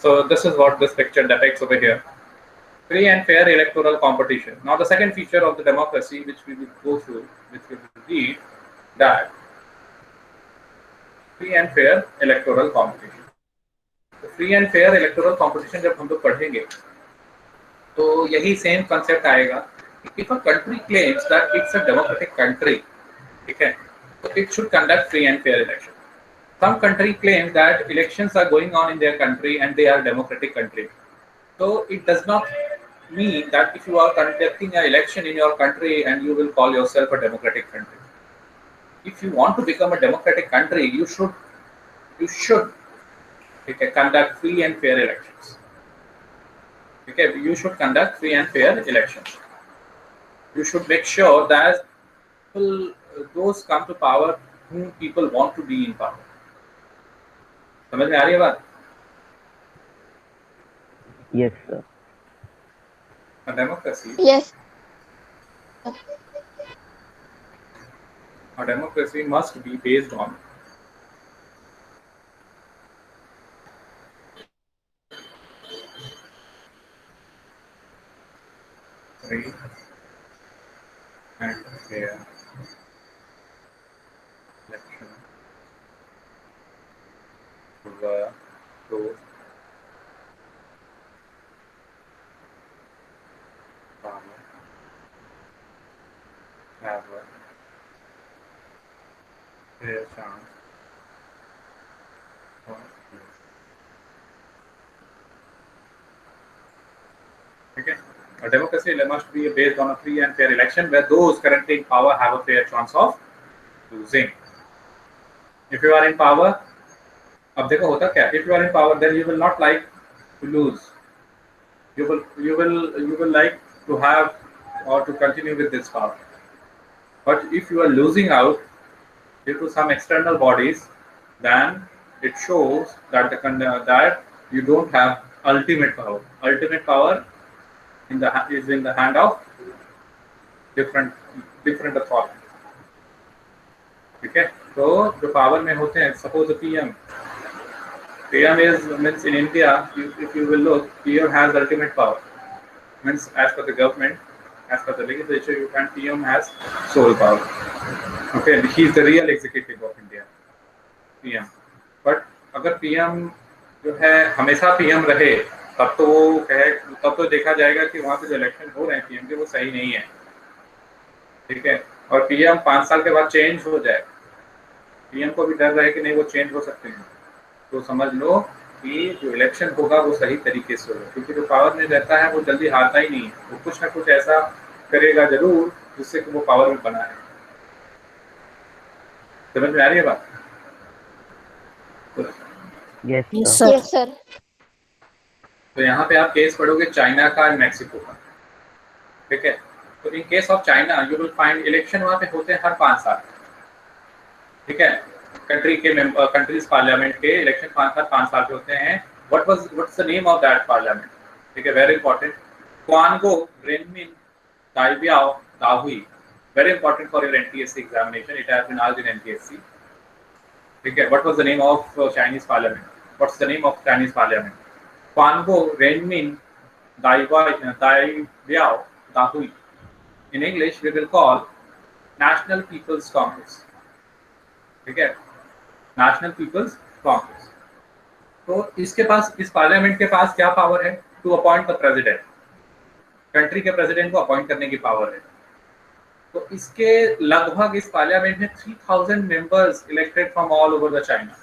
so this is what this picture depicts over here. Free and fair electoral competition. Now, the second feature of the democracy, which we will go through, which we will read, that free and fair electoral competition. Free and fair electoral competition जब हम लोग पढ़ेंगे तो यही same concept आएगा कि if a country claims that it's a democratic country, ठीक है, तो it should conduct free and fair election. Some country claims that elections are going on in their country and they are democratic country. So it does not mean that if you are conducting an election in your country and you will call yourself a democratic country. If you want to become a democratic country, you should conduct free and fair elections. Okay, you should conduct free and fair elections. You should make sure that those come to power whom people want to be in power. समझ में आ रही है बात? Yes, sir. A democracy. Yes. A democracy must be based on free and fair election were those power have a fair chance of winning. Okay. A democracy must be based on a free and fair election where those currently in power have a fair chance of losing. If you are in power, अब देखो होता क्या? If you are in power, then you will not like to lose. You will like to have or to continue with this power. But if you are losing out due to some external bodies, then it shows that You don't have ultimate power. Ultimate power is in the hand of different authority. ठीक है, तो जो power में होते हैं, suppose PM is means in India, if you will look, PM has ultimate power. Means as per the government, as per the legislature, you can PM has sole power. Okay, he is the real executive of India, PM. But अगर PM जो है हमेशा PM रहे, तब तो देखा जाएगा कि वहाँ पे जो इलेक्शन हो रहे हैं PM के, वो सही नहीं है। ठीक है, और PM 5 साल के बाद चेंज हो जाए, PM को भी डर रहे कि नहीं वो चेंज हो सकते हैं, तो समझ लो कि जो इलेक्शन होगा वो सही तरीके से होगा, क्योंकि जो पावर में रहता है वो जल्दी हारता ही नहीं है, वो कुछ ना कुछ ऐसा करेगा जरूर जिससे कि वो पावर में बना है। समझ में आ रही है बात? Yes, Yes, sir. sir. Yes, sir. तो यहाँ पे आप केस पढ़ोगे चाइना का और मैक्सिको का। ठीक है, तो इन case of China you will find election वहाँ पे होते हैं हर 5 साल। ठीक है, कंट्रीज पार्लियामेंट के इलेक्शन 5 साल के होते हैं। What's the name of that parliament? ठीक है, very important, Quanguo Renmin Daibiao Dahui. Very important for your NTSC examination, it has been asked in NTSC। ठीक है, what was the name of Chinese parliament? What's the name of Chinese parliament? Quanguo Renmin Daibiao Dahui. In English we will call National People's Congress. ठीक है, national peoples Congress. तो इसके पास, इस parliament के पास क्या power है? To appoint the president. Country के president को अपॉइंट करने की पावर है। तो इसके लगभग इस पार्लियामेंट में 3000 members elected from all over the China.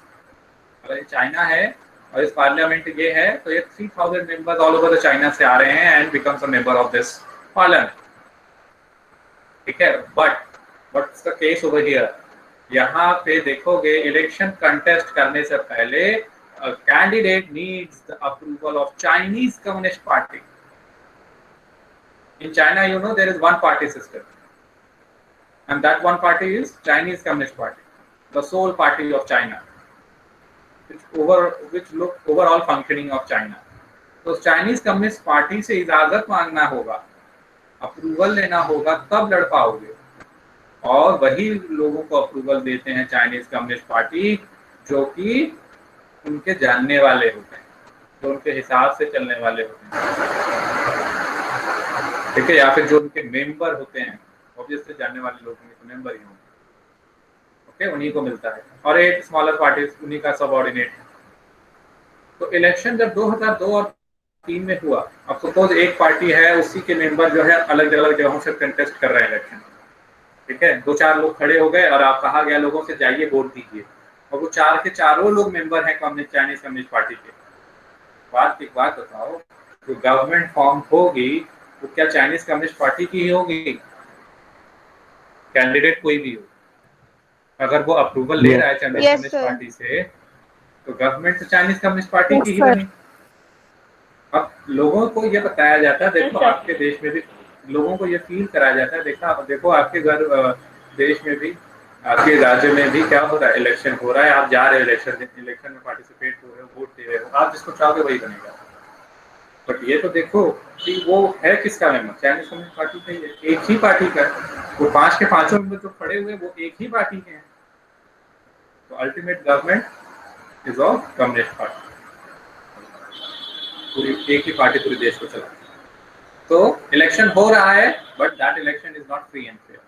अगर चाइना है और इस पार्लियामेंट ये है, तो ये 3000 members all over the China से आ रहे हैं and becomes a member of this parliament. ठीक है, but what's the case over here? यहाँ पे देखोगे इलेक्शन कंटेस्ट करने से पहले candidate needs the approval of Chinese communist party. In China you know there is one party system and that one party is Chinese communist party, the sole party of China, which look overall functioning of China. तो Chinese communist party से इजाजत मांगना होगा, approval लेना होगा, तब लड़ पाओगे। और वही लोगों को अप्रूवल देते हैं चाइनीज कम्युनिस्ट पार्टी जो कि उनके जानने वाले होते हैं, जो उनके हिसाब से चलने वाले होते हैं। ठीक है, या फिर जो उनके मेंबर होते हैं, ऑब्वियसली जानने वाले लोग होंगे तो मेंबर ही होंगे। ओके, उन्हीं को मिलता है, और एक स्मॉलर पार्टी उन्हीं का सबऑर्डिनेट। तो इलेक्शन जब 2002 और 3 में हुआ, अब सपोज एक पार्टी है, उसी के मेंबर जो है अलग अलग जगहों से कंटेस्ट कर रहे हैं इलेक्शन। ठीक है, 2-4 लोग खड़े हो गए और आप कहा गया लोगों से जाइए वोट दीजिए, और वो 4 के चारों लोग मेंबर हैं चाइनीज कम्युनिस्ट पार्टी के। एक बात बताओ, जो गवर्नमेंट फॉर्म होगी वो क्या चाइनीज कम्युनिस्ट पार्टी की ही होगी? कैंडिडेट कोई भी हो, अगर वो अप्रूवल ले रहा है चाइनीज कम्युनिस्ट पार्टी से, तो गवर्नमेंट तो चाइनीज कम्युनिस्ट पार्टी की ही बनी। अब लोगों को ये बताया जाता है, देखो आपके देश में भी लोगों को ये फील कराया जाता है, देखो आपके देश में भी, आपके राज्य में भी क्या हो रहा है, इलेक्शन हो रहा है, आप जा रहे हो इलेक्शन में पार्टिसिपेट हो रहे हो, वोट दे रहे हो, आप जिसको चाहोगे वही बनेगा। बट ये तो देखो कि वो है किसका मेंबर? चाइनीज कम्युनिस्ट पार्टी का ही है, एक ही पार्टी का है। वो 5 के 5 मेंबर जो खड़े हुए वो एक ही पार्टी के हैं। तो ultimate government is of communist party, पूरी एक ही पार्टी पूरे देश को चला। तो इलेक्शन हो रहा है, but that election is not free and fair.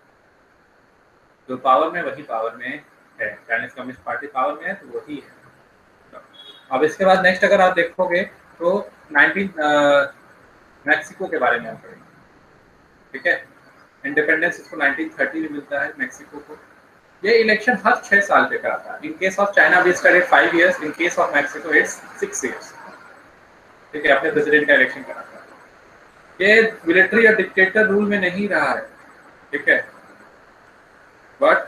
जो पावर में वही पावर में है, चाइनीज कम्युनिस्ट पार्टी पावर में है तो वही है। अब इसके बाद नेक्स्ट अगर आप देखोगे तो 19 मैक्सिको के बारे में हम पढ़ेंगे। ठीक है, इंडिपेंडेंस इसको 1930 में मिलता है मैक्सिको को। ये इलेक्शन हर 6 साल पे कराता है। In case of China we studied 5 years, in case of Mexico it's 6 years। ठीक है, अपने प्रेसिडेंट का इलेक्शन कराता है। ये मिलिट्री या डिक्टेटर रूल में नहीं रहा है। ठीक है, बट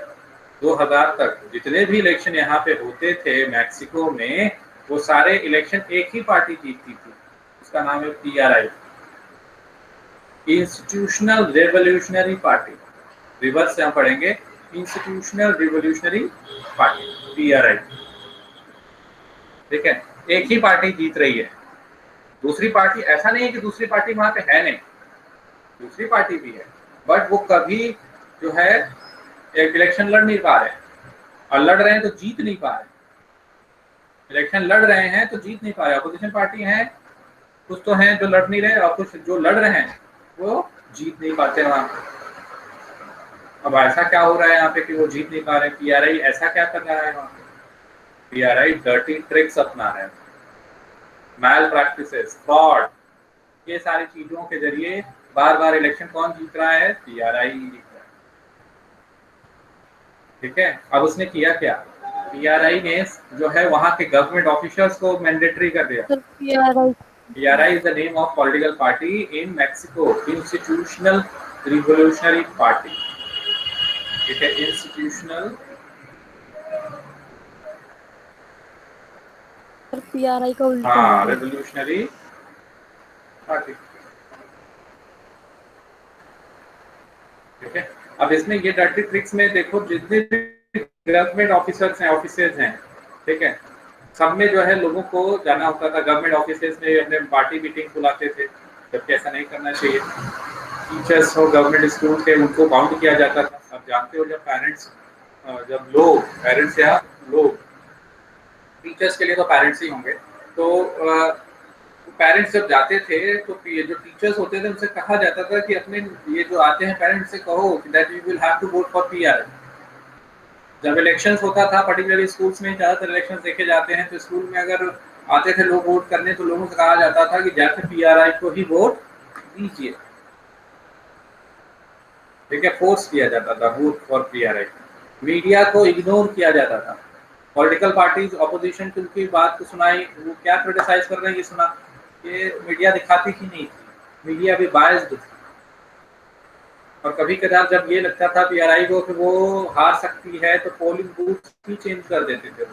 2000 तक जितने भी इलेक्शन यहाँ पे होते थे मैक्सिको में, वो सारे इलेक्शन एक ही पार्टी जीतती थी, उसका नाम है PRI, institutional revolutionary party. Reverse से हम पढ़ेंगे, इंस्टीट्यूशनल रिवोल्यूशनरी पार्टी, PRI। ठीक है, एक ही पार्टी जीत रही है, दूसरी पार्टी, ऐसा नहीं है कि दूसरी पार्टी वहां पे है नहीं, दूसरी पार्टी भी है, बट वो कभी जो है एक इलेक्शन लड़ नहीं पा रहे, और लड़ रहे हैं तो जीत नहीं पा रहे, इलेक्शन लड़ रहे हैं तो जीत नहीं पा रहे। अपोजिशन पार्टी है, कुछ तो हैं जो लड़ नहीं रहे, और कुछ जो लड़ रहे हैं वो जीत नहीं पाते वहां। अब ऐसा क्या हो रहा है यहाँ पे कि वो जीत नहीं पा रहे? पीआरआई ऐसा क्या कर रहा है वहां पे? पीआरआई डर्टी ट्रिक्स अपना रहा है, मैल प्रैक्टिसेस, फ्रॉड, ये सारी चीजों के जरिए बार बार इलेक्शन कौन जीत रहा है? पीआरआई जीत रहा है। ठीक है, अब उसने किया क्या? पीआरआई ने जो है वहां के गवर्नमेंट ऑफिसर्स को मैंडेटरी कर दिया। Sir PRI PRI is the name of political party in Mexico, Institutional Revolutionary Party. ठीक है, Institutional सर पीआरआई का उल्टा हाँ हो गया। Revolutionary Party। ठीक है, अब इसमें ये डर्टी ट्रिक्स में देखो, जितने गवर्नमेंट ऑफिसर्स हैं, ऑफिसर्स हैं, ठीक है, सब में जो है लोगों को जाना होता था, गवर्नमेंट ऑफिसर्स में अपने पार्टी मीटिंग बुलाते थे, जबकि ऐसा नहीं करना चाहिए। टीचर्स हो गवर्नमेंट स्कूल के, उनको बाउंड किया जाता था। अब जानते हो, जब पेरेंट्स, जब लोग पेरेंट्स या लोग, टीचर्स के लिए तो पेरेंट्स ही होंगे, तो पेरेंट्स जब जाते थे तो ये जो टीचर्स होते थे उनसे कहा जाता था कि अपने ये जो आते हैं पेरेंट्स से कहो that you will have to vote for PRI. जब इलेक्शंस होता था, पर्टिकुलरली स्कूल्स में ज़्यादातर इलेक्शंस देखे जाते हैं, तो स्कूल में अगर आते थे लोग वोट करने, तो लोगों से कहा जाता था कि जाके पीआरआई को ही वोट दीजिए। ठीक है, फोर्स किया जाता था वोट फॉर पीआरआई। मीडिया को इग्नोर किया जाता था। पॉलिटिकल पार्टीज ऑपोजिशन की उनकी बात को सुनाई, वो क्या क्रिटिसाइज कर रहे हैं ये सुना, ये मीडिया दिखाती ही नहीं थी, मीडिया भी बायस्ड थी। और कभी कभार जब ये लगता था पीआरआई को कि वो हार सकती है, तो पोलिंग बूथ ही चेंज कर देते थे।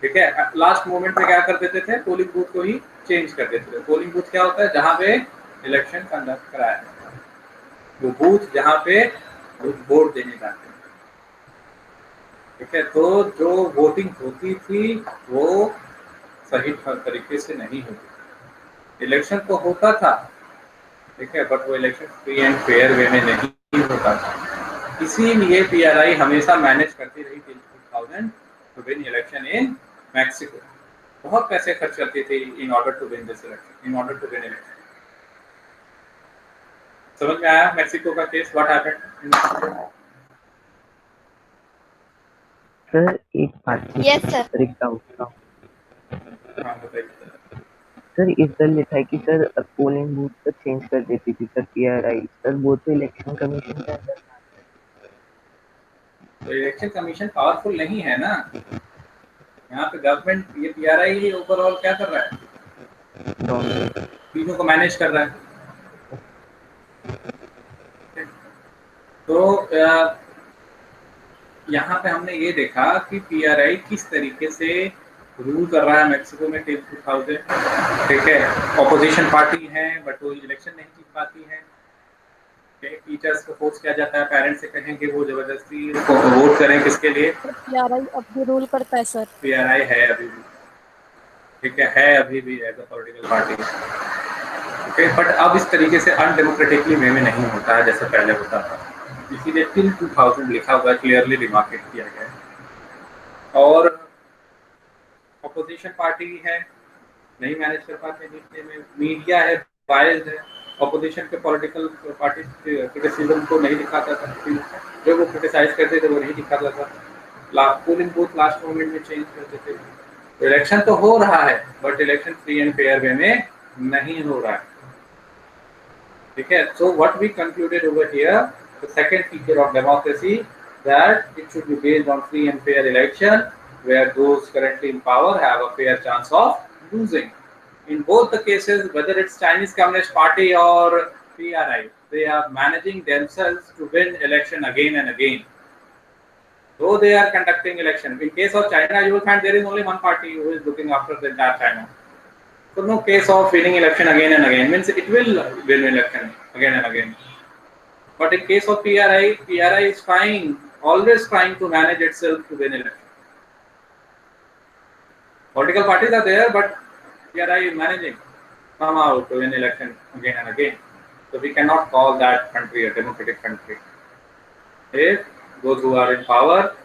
ठीक है, लास्ट मोमेंट में क्या कर देते थे? पोलिंग बूथ को ही चेंज कर देते थे। पोलिंग बूथ क्या होता है? जहाँ पे इलेक्शन कंडक्ट कराया जाता है, वो बूथ जहाँ पे वोट देने जाते हैं। ठीक है, तो जो वोटिंग होती थी वो सही तरीके से नहीं होती। इलेक्शन तो होता था, ठीक है, बट वो election free and fair way में नहीं होता था। इसीलिए पीआरआई हमेशा मैनेज करती रही till 2000 to win election in Mexico. बहुत पैसे खर्च करती थी in order to win this election, in order to win election. समझ में आया मैक्सिको का केस? What happened? सर एक बात Yes, sir. सर, एक डाउट था हाँ बताइए। सर। इधर लिखा है कि सर पोलिंग बूथ पर चेंज कर देती थी सर पीआरआई, सर वो तो इलेक्शन कमीशन के अंदर। तो इलेक्शन कमीशन पावरफुल नहीं है ना यहाँ पे। गवर्नमेंट, ये पीआरआई ओवरऑल क्या कर रहा है? चीजों को मैनेज कर रहा है। तो यहाँ पे हमने ये देखा कि पीआरआई किस तरीके से रूल कर रहा है मैक्सिको में टिल 2000। ठीक है, ऑपोजिशन पार्टी है बट वो इलेक्शन नहीं जीत पाती है। टीचर्स को फोर्स किया जाता है, पेरेंट्स से कहेंगे वो जबरदस्ती वोट करें किसके लिए? पीआरआई अब भी रूल करता है सर। पीआरआई है अभी भी, ठीक है अभी भी as a political party. Okay, but अब इस तरीके से अनडेमोक्रेटिकली वे में नहीं होता है जैसे पहले होता था। इसीलिए टिल 2000 लिखा हुआ, क्लियरली डिमार्केट किया गया है। और अपोजिशन पार्टी है, नहीं मैनेज कर पाते जीतने में। मीडिया है, बायस्ड है, अपोजिशन के पॉलिटिकल पार्टी क्रिटिसिज्म को नहीं दिखाता था, जो वो क्रिटिसाइज करते थे वो नहीं दिखाता था। पोलिंग बूथ लास्ट मोमेंट में चेंज कर देते थे। इलेक्शन तो हो रहा है but election free and fair way में नहीं हो रहा है। ठीक है, so what we concluded over here, the second feature of democracy, that it should be based on free and fair election where those currently in power have a fair chance of losing. In both the cases, whether it's Chinese Communist Party or PRI, they are managing themselves to win election again and again. Though they are conducting election. In case of China, you will find there is only one party who is looking after the entire China. So no case of winning election again and again. Means it will win election again and again. But in case of PRI, PRI is always trying to manage itself to win election. Political parties are there, but we are managing somehow to win election again and again. So we cannot call that country a democratic country if those who are in power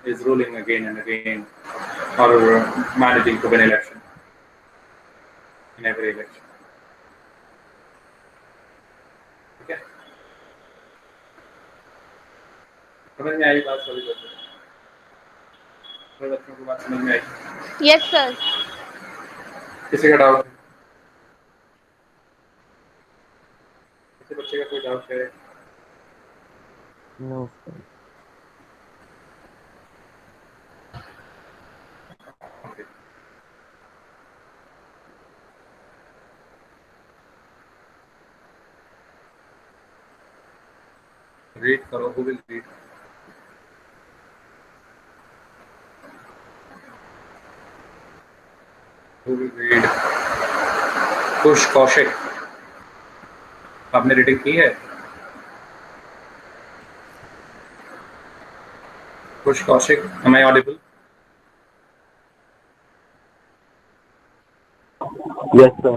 is ruling again and again or managing to win election in every election. Okay. समझ में आई बात सभी लोगों को? सभी बच्चों को बात समझ में आई? Yes, sir. किसी का डाउट? किसी बच्चे का कोई डाउट है? No, sir. Okay. Read करो, who will read? Who will read? Kush Kaushik. आपने रीडिंग की है? Kush Kaushik, am I audible? Yes, sir.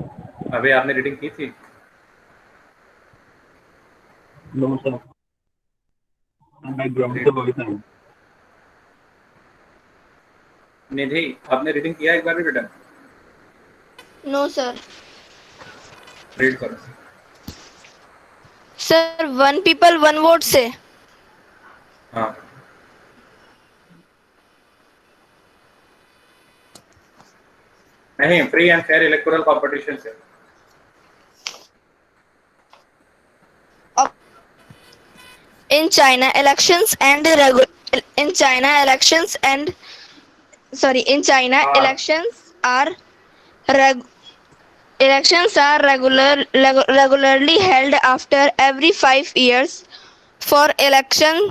अबे आपने रीडिंग की थी? No, sir. My grammar voice है. निधि, आपने रीडिंग किया एक बार भी बेटा? No, sir. रीड करो. Sir, one people, one vote से. हाँ. नहीं, free and fair electoral competition से. In China, elections and elections are regularly held after every 5 years for electing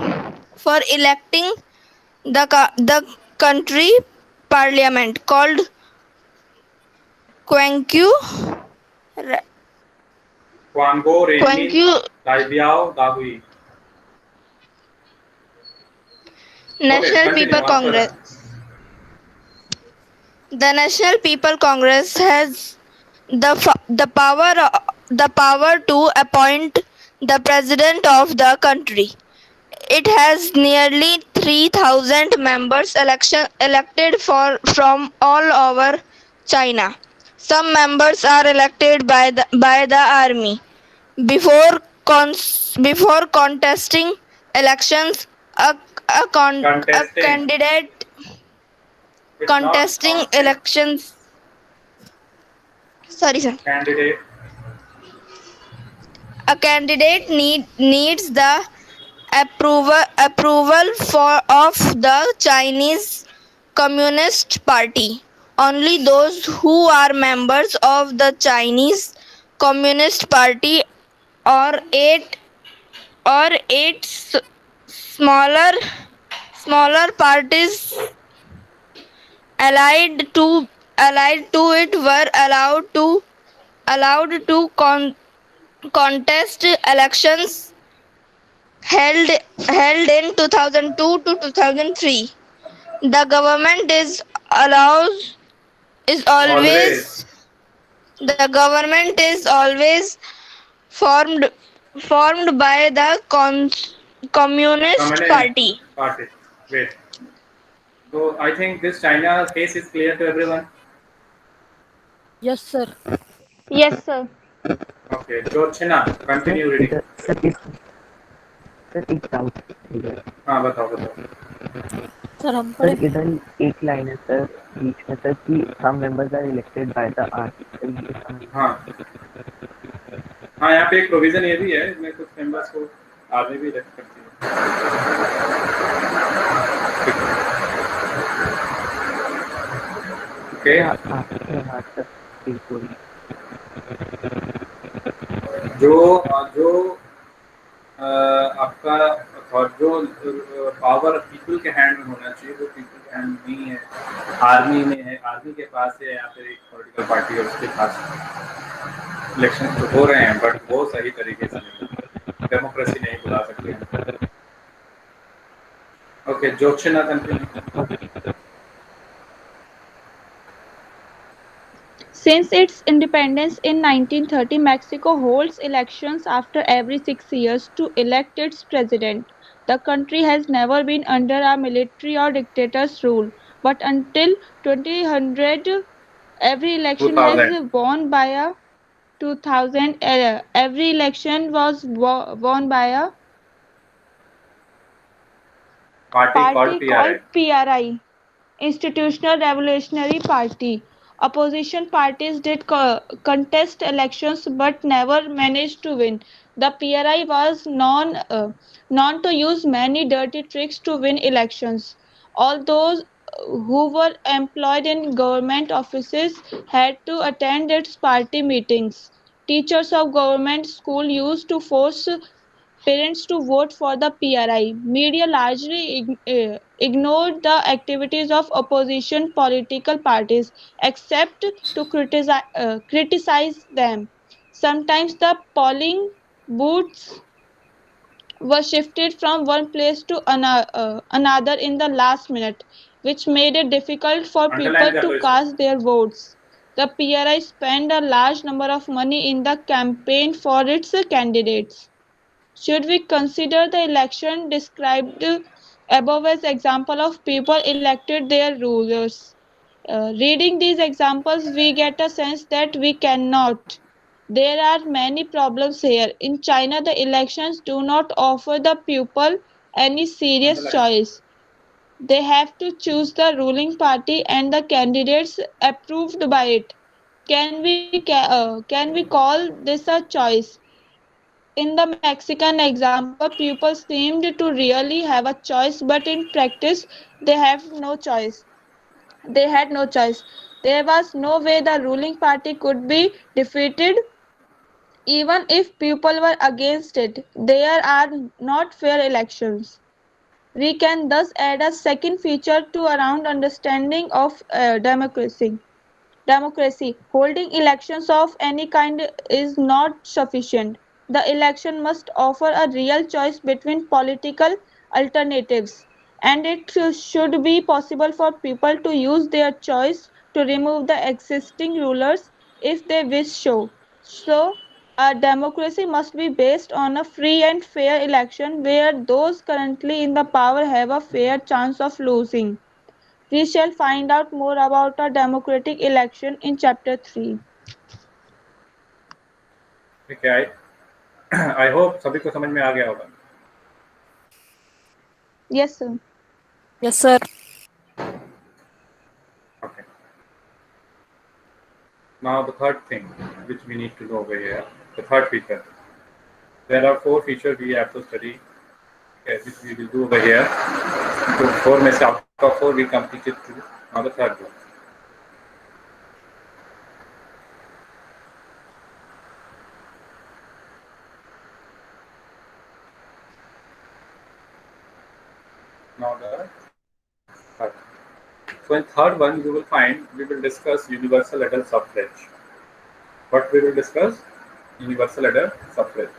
the country parliament called Quangqiu Quango Renmin Quangqiu Daibiao Dahui. National continue, People after Congress. The National People Congress has the power to appoint the president of the country. It has nearly 3,000 members elected from all over China. Some members are elected by the army. Before contesting elections, a candidate It's contesting not elections. Sorry, sir. candidate. A candidate needs the approval of the Chinese Communist Party. Only those who are members of the Chinese Communist Party or eight smaller parties allied to it were allowed to contest elections held in 2002 to 2003. The government is always formed by the Communist Party. Wait. So I think this China case is clear to everyone. Yes, sir. Yes, sir. Okay. Georgina, continue reading. Sir एक doubt है. हाँ बताओ. Sir हम sir पढ़े. इधर एक line है sir बीच में सर कि some members are elected by the army. हाँ. यहाँ पे एक प्रोविजन ये भी है, इसमें कुछ मेंबर्स को आर्मी भी इलेक्ट करती है. ओके. जो आपका और जो पावर पीपल के हैंड में होना चाहिए वो पीपल के हैंड नहीं है, आर्मी में है. आर्मी के पास है या फिर एक पॉलिटिकल पार्टी है उसके पास इलेक्शन तो हो रहे हैं, बट वो सही तरीके से नहीं, डेमोक्रेसी नहीं बुला सकते हैं. Okay. Joshina continue. Since its independence in 1930, Mexico holds elections after every 6 years to elect its president. The country has never been under a military or dictator's rule, but until 2000, every election has 2000 won by a 2000. Every election was won by a party called party called PRI. PRI. Institutional Revolutionary Party. Opposition parties did contest elections but never managed to win. The PRI was known to use many dirty tricks to win elections. All those who were employed in government offices had to attend its party meetings. Teachers of government school used to force parents to vote for the PRI. Media largely ignored the activities of opposition political parties, except to criticize them. Sometimes the polling booths were shifted from one place to another in the last minute, which made it difficult for Underline people कर to लो इसको. cast their votes. The PRI spent a large number of money in the campaign for its candidates. Should we consider the election described above as example of people elected their rulers? Reading these examples, we get a sense that we cannot. There are many problems here. In China, the elections do not offer the people any serious Underline. choice. They have to choose the ruling party and the candidates approved by it. Can we call this a choice? In the Mexican example, people seemed to really have a choice, but in practice, they have no choice. They had no choice. There was no way the ruling party could be defeated, even if people were against it. There are not fair elections. We can thus add a second feature to around understanding of democracy. Democracy. Holding elections of any kind is not sufficient. The election must offer a real choice between political alternatives, and it should be possible for people to use their choice to remove the existing rulers if they wish so. A democracy must be based on a free and fair election where those currently in the power have a fair chance of losing. We shall find out more about a democratic election in chapter 3. Okay, I hope सभी को समझ में आ गया होगा. Yes, sir. Yes, sir. Okay. Now the third thing which we need to know over here, the third feature. There are 4 features we have to study, okay, which we will do over here. So 4 में से out of 4 we completed 2. Now the third one. Now the third. So in third one you will find we will discuss universal adult suffrage. What we will discuss? Universal adult suffrage.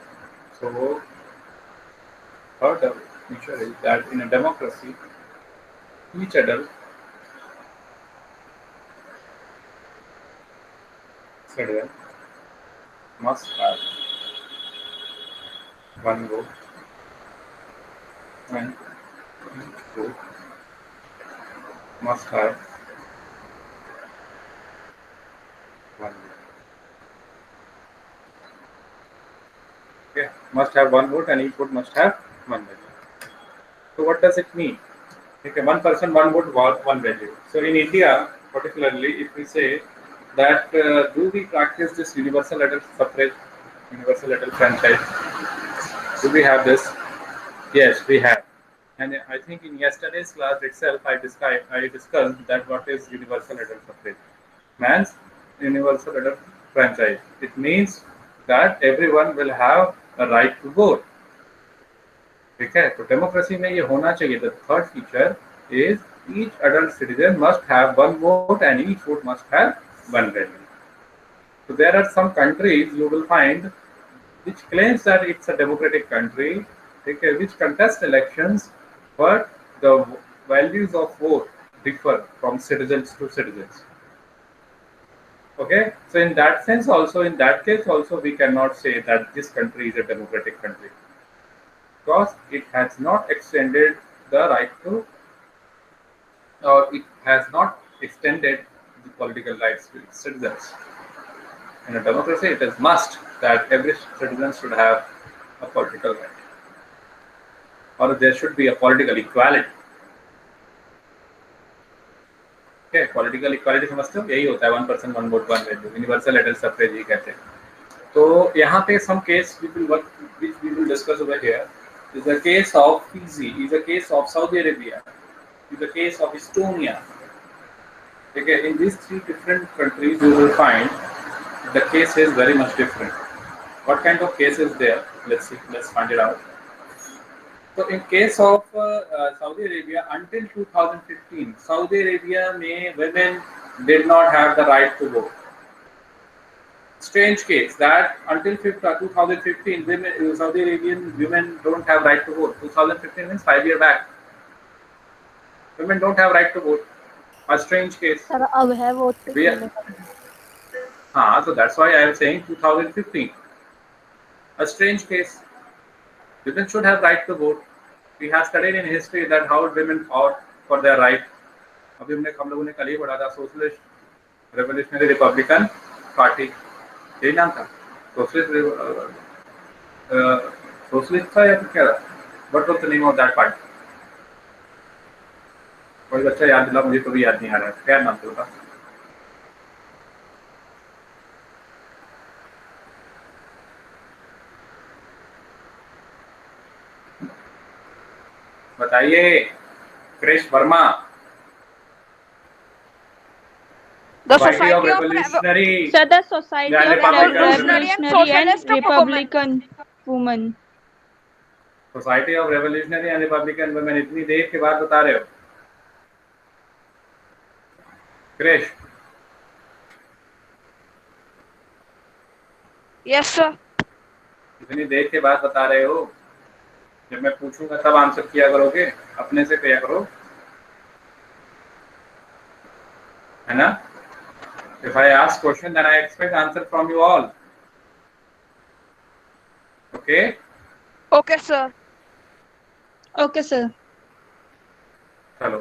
So third feature is that in a democracy, each adult citizen must have one vote and each vote must have one vote. Okay, must have one vote and each vote must have one value. So what does it mean? Okay, one person, one vote, one value. So in India, particularly, if we say that do we practice this universal adult suffrage, universal adult franchise? Do we have this? Yes, we have. And I think in yesterday's class itself, I discussed that what is universal adult suffrage. Man's universal adult franchise. It means that everyone will have a right to vote. ठीक है, तो democracy में ये होना चाहिए. The third feature is each adult citizen must have one vote and each vote must have one value. So there are some countries you will find which claims that it's a democratic country, okay, which contest elections, but the values of vote differ from citizens to citizens. Okay, so in that sense also, in that case also, we cannot say that this country is a democratic country because it has not extended the right to, or it has not extended the political rights to its citizens. In a democracy, it is must that every citizen should have a political right, or there should be a political equality. Okay, political equality समझते हो, यही होता है 1 person 1 vote 1 value, universal adult suffrage ही कहते हैं. तो यहाँ पे some case which we will discuss over here is the case of Fiji, is the case of Saudi Arabia, is the case of Estonia. Okay, in these three different countries you will find the case is very much different. What kind of case is there? Let's see, let's find it out. So in case of Saudi Arabia, until 2015, Saudi Arabia में women did not have the right to vote. Strange case that until 2015, women, Saudi Arabian women don't have right to vote. 2015 means 5 years back. Women don't have right to vote. A strange case. Sir अब है vote हाँ, so that's why I am saying 2015. A strange case. Women should have right to vote. We have studied in history that how women fought for their right. अभी हम लोगों ने कल ही पढ़ा था सोशलिस्ट रेवोल्यूशनरी रिपब्लिकन पार्टी, यही नाम था, सोशलिस्ट था या क्या था? What was the name of that party? कोई बच्चा याद दिला, मुझे तो भी याद नहीं आ रहा है, क्या नाम था उसका? बताइए. Krish Verma. The Society of Society of Revolutionary. So the Society Yeah, of Republican. Revolutionary and Socialist of Republican Women. Society of revolutionary and Republican women. इतनी देर के बाद बता रहे हो क्रिश? Yes, sir. इतनी देर के बाद बता रहे हो? जब मैं पूछूंगा तब आंसर किया करोगे, अपने से किया करो, है ना? If I ask question, then I expect answer from you all. Okay? Okay, sir. Okay, sir. चलो,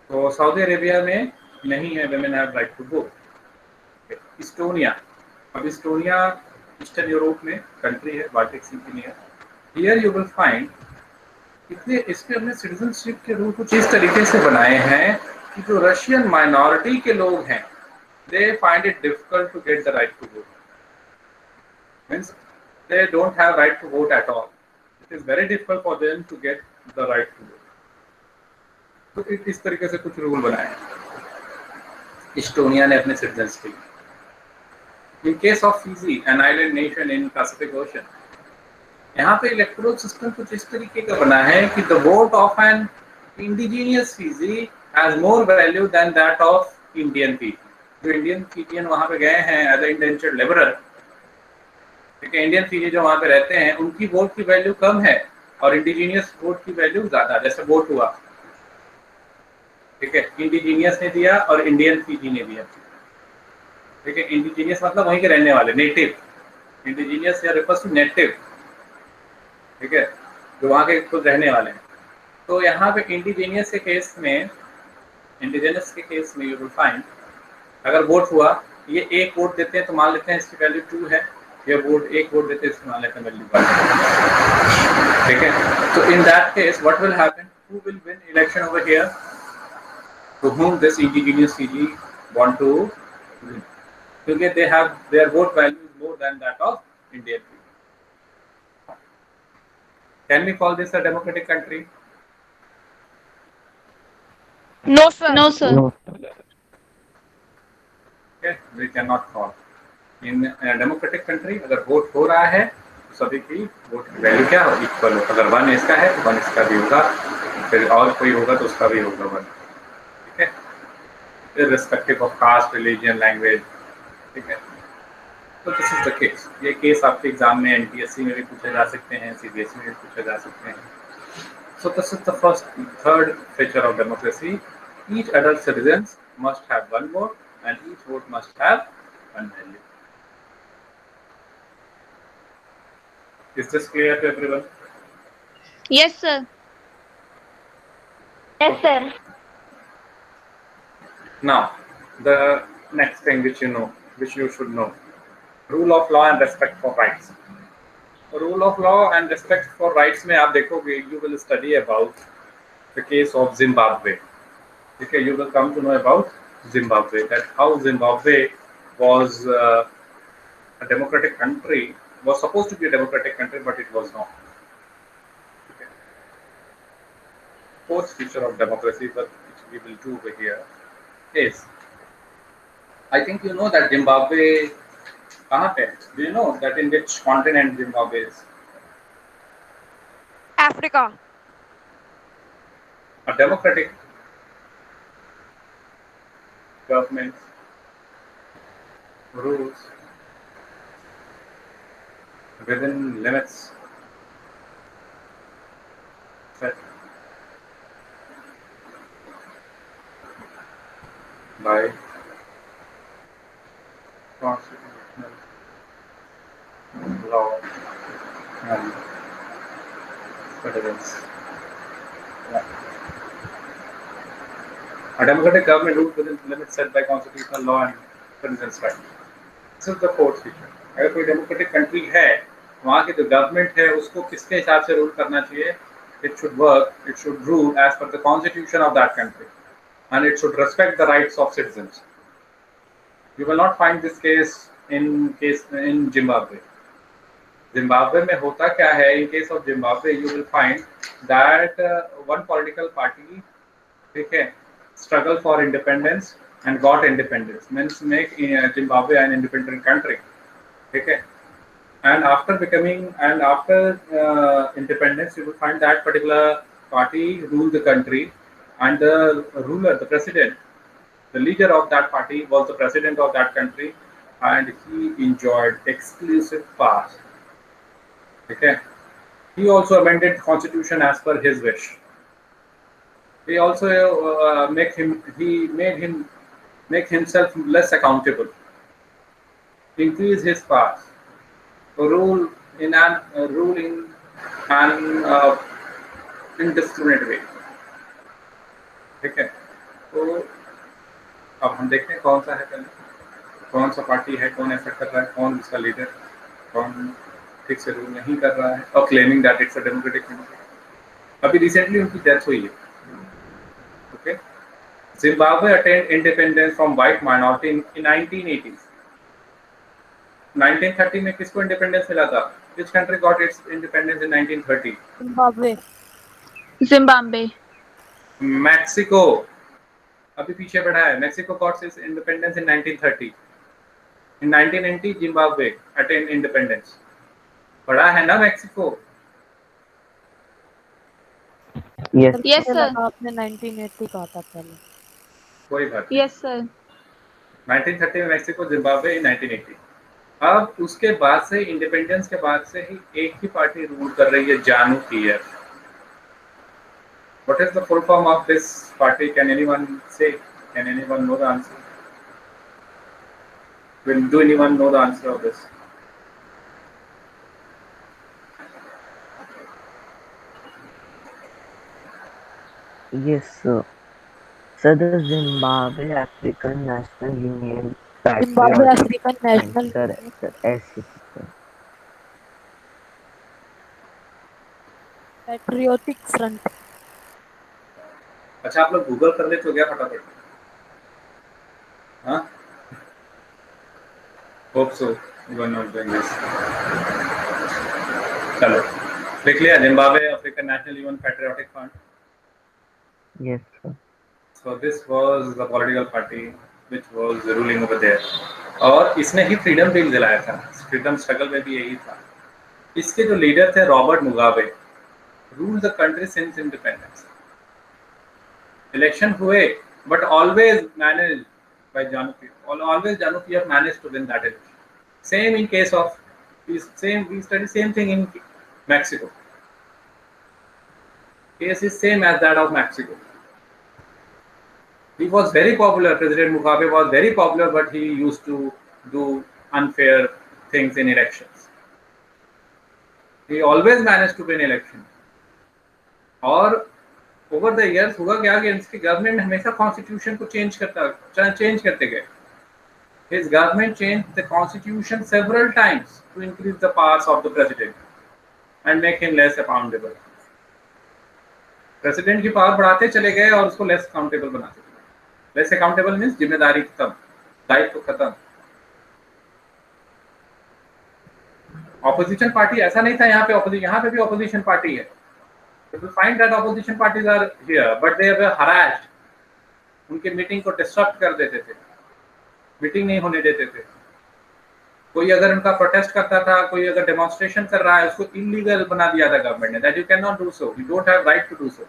तो सऊदी अरेबिया में नहीं है women have right to vote. Estonia, अब इस्टोनिया ईस्टर्न यूरोप में कंट्री है, बाल्टिक सी के near. Here you will find इसलिए इसमें हमने सिटीजनशिप के रूल कुछ इस तरीके से बनाए हैं कि जो रशियन माइनॉरिटी के लोग हैं, they find it difficult to get the right to vote. Means they don't have right to vote at all. It is very difficult for them to get the right to vote. तो इस तरीके से कुछ rule बनाए Estonia ने अपने citizens के लिए. In case of Fiji, an island nation in Pacific Ocean, यहाँ पे इलेक्टोरल सिस्टम कुछ इस तरीके का बना है कि the vote of an indigenous Fiji has more value than that of Indian Fiji. जो इंडियन फिजियन वहाँ पे गए हैं एज ए इंडेंचर्ड लेबरर, ठीक है, इंडियन फिजी जो वहाँ पे रहते हैं उनकी वोट की वैल्यू कम है और इंडिजीनियस वोट की वैल्यू ज्यादा. जैसे वोट हुआ, ठीक है, इंडिजीनियस ने दिया और इंडियन फिजी ने दिया. ठीक है, इंडिजीनियस मतलब वहीं के रहने वाले, नेटिव. इंडिजीनियस या रेफर्स टू नेटिव, ठीक है, जो वहाँ के खुद रहने वाले हैं. तो यहाँ पे इंडिजीनियस के केस में, इंडिजीनियस के केस में यू विल फाइंड अगर वोट हुआ, ये एक वोट देते हैं तो मान लेते हैं इसकी वैल्यू 2 है, ये वोट एक वोट देते हैं इसकी मान लेते हैं वैल्यू 1 है. ठीक है, तो in that case what will happen, who will win election over here, to whom this indigenous Fiji want to win, क्योंकि they have their vote value is more than that of Indian Fiji. Can we call this a democratic country? No, sir. No, sir. No. Okay, we cannot call. In a democratic country, अगर vote हो रहा है तो सभी की vote की value क्या हो, इक्वल हो. अगर 1 इसका है तो 1 इसका भी होगा, फिर और कोई होगा तो उसका भी होगा 1. ठीक है, irrespective of caste, religion, language. ठीक है, तो दिस इज द केस. ये केस आपके एग्जाम में एनटीएससी में भी पूछे जा सकते हैं, सीबीएसई में भी पूछे जा सकते हैं. So this is the third feature of democracy. Each adult citizen must have 1 vote and each vote must have unknowingly. Is this clear to everyone? Yes, sir. Yes, sir. Now, the next thing which you know, which you should know, rule of law and respect for rights. Rule of law and respect for rights में आप देखोगे, you will study about the case of Zimbabwe. Okay, you will come to know about Zimbabwe, that how Zimbabwe was a democratic country, was supposed to be a democratic country, but it was not. Okay. Fourth feature of democracy, but which we will do over here, is, I think you know that Zimbabwe, कहाँ पे? Do you know that in which continent Zimbabwe is? Africa. A democratic government rules within limits set by constitutional law and federals. Yeah. A democratic government rules within limits set by constitutional law and federals right. This is the fourth feature. अगर कोई democratic country है, वहाँ की जो government है उसको किसके हिसाब से रूल करना चाहिए? It should work, it should rule as per the constitution of that country, and it should respect the rights of citizens. You will not find this case in Zimbabwe. Zimbabwe में होता क्या है? In case of Zimbabwe, you will find that one political party, ठीक है, struggle for independence and got independence, means make Zimbabwe an independent country. Okay, and after independence, you will find that particular party ruled the country, and the ruler, the president, the leader of that party was the president of that country, and he enjoyed exclusive powers. Okay, he also amended constitution as per his wish. He also make himself less accountable, increase his powers, rule in an indiscriminate way. ठीक है, तो अब हम देखते हैं कौन सा है पहले, कौन सा पार्टी है, कौन ऐसा कर रहा है, कौन इसका लीडर, कौन ठीक से रूल नहीं कर रहा है, और claiming that it's a democratic country. अभी रिसेंटली उनकी डेथ हुई है. Okay, Zimbabwe attained independence from white minority in 1980s. 1930 में किसको इंडिपेंडेंस मिला था? Which country got its independence in 1930? Zimbabwe. Zimbabwe. Mexico अभी पीछे बढ़ा है. Mexico got its independence in 1930. In 1990 Zimbabwe attained independence. बढ़ा है ना मैक्सिको? Yes. Yes, sir. आपने 1980 कहा था पहले. कोई बात नहीं. Yes, sir. 1930 में मैक्सिको, जिम्बाब्वे इन 1980. अब उसके बाद से, इंडिपेंडेंस के बाद से ही एक ही पार्टी रूल कर रही है, जानू PF. What is the full form of this party? Can anyone say? Can anyone know the answer? Do anyone know the answer of this? Yes, sir. So the Zimbabwe African National Union Zimbabwe African National Sir, SCP. Patriotic Front. अच्छा, आप लोग Google कर ले तो क्या फटाफट? हाँ? Hope so. You are not doing this. चलो, देख लिया. Zimbabwe African national union patriotic front. Yes, sir. So this was the political party which was ruling over there. और इसने ही फ्रीडम बिल दिलाया था. फ्रीडम स्ट्रगल में भी यही था. इसके जो लीडर थे Robert Mugabe, rule the country since independence. Election हुए but always managed by JANU PF. Always JANU PF managed to win that election. Same in case of we study same thing in Mexico. Case is same as that of Mexico. He was very popular. President Mugabe was very popular, but he used to do unfair things in elections. He always managed to win election. और over the years हुआ क्या कि इसकी government हमेशा constitution को change करते गए. His government changed the constitution several times to increase the powers of the president and make him less accountable. President की पावर बढ़ाते चले गए और उसको लेस अकाउंटेबल बनाते चले. लेस अकाउंटेबल मीन्स जिम्मेदारी खत्म, दायित्व खत्म. ऑपोजिशन पार्टी ऐसा नहीं था यहाँ पे भी ऑपोजिशन पार्टी है. You will find that opposition parties are here, but they were harassed. उनके मीटिंग को डिस्टर्ब कर देते थे, मीटिंग नहीं होने देते थे. कोई अगर उनका प्रोटेस्ट करता था, कोई अगर डेमोन्स्ट्रेशन कर रहा है, उसको इलीगल बना दिया था गवर्नमेंट ने. That you can not do so, you don't have right to do so.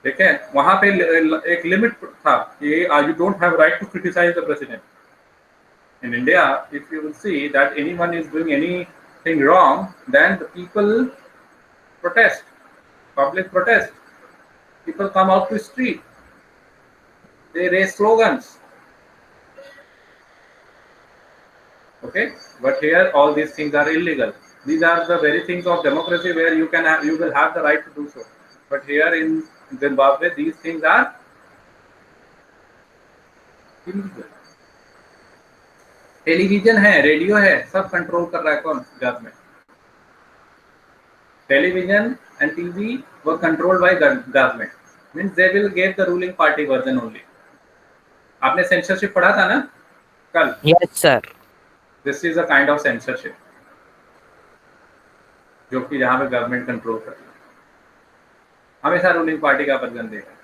ठीक है, वहां पे एक लिमिट था कि you don't have right to criticise the president. In India, if you will see that anyone is doing anything wrong, then the people protest, public protest. People come out to street. They raise slogans. Okay, but here all these things are illegal. These are the very things of democracy where you will have the right to do so. But here in Zimbabwe, these things are illegal. Television है, radio है, सब control कर रहा है कौन? Government. Television and TV were controlled by government. Means they will give the ruling party version only. आपने censorship पढ़ा था ना कल? Yes sir. This is a kind of censorship जो कि जहां पे गवर्नमेंट कंट्रोल कर रही है, हमेशा रूलिंग पार्टी का वर्जन देगा.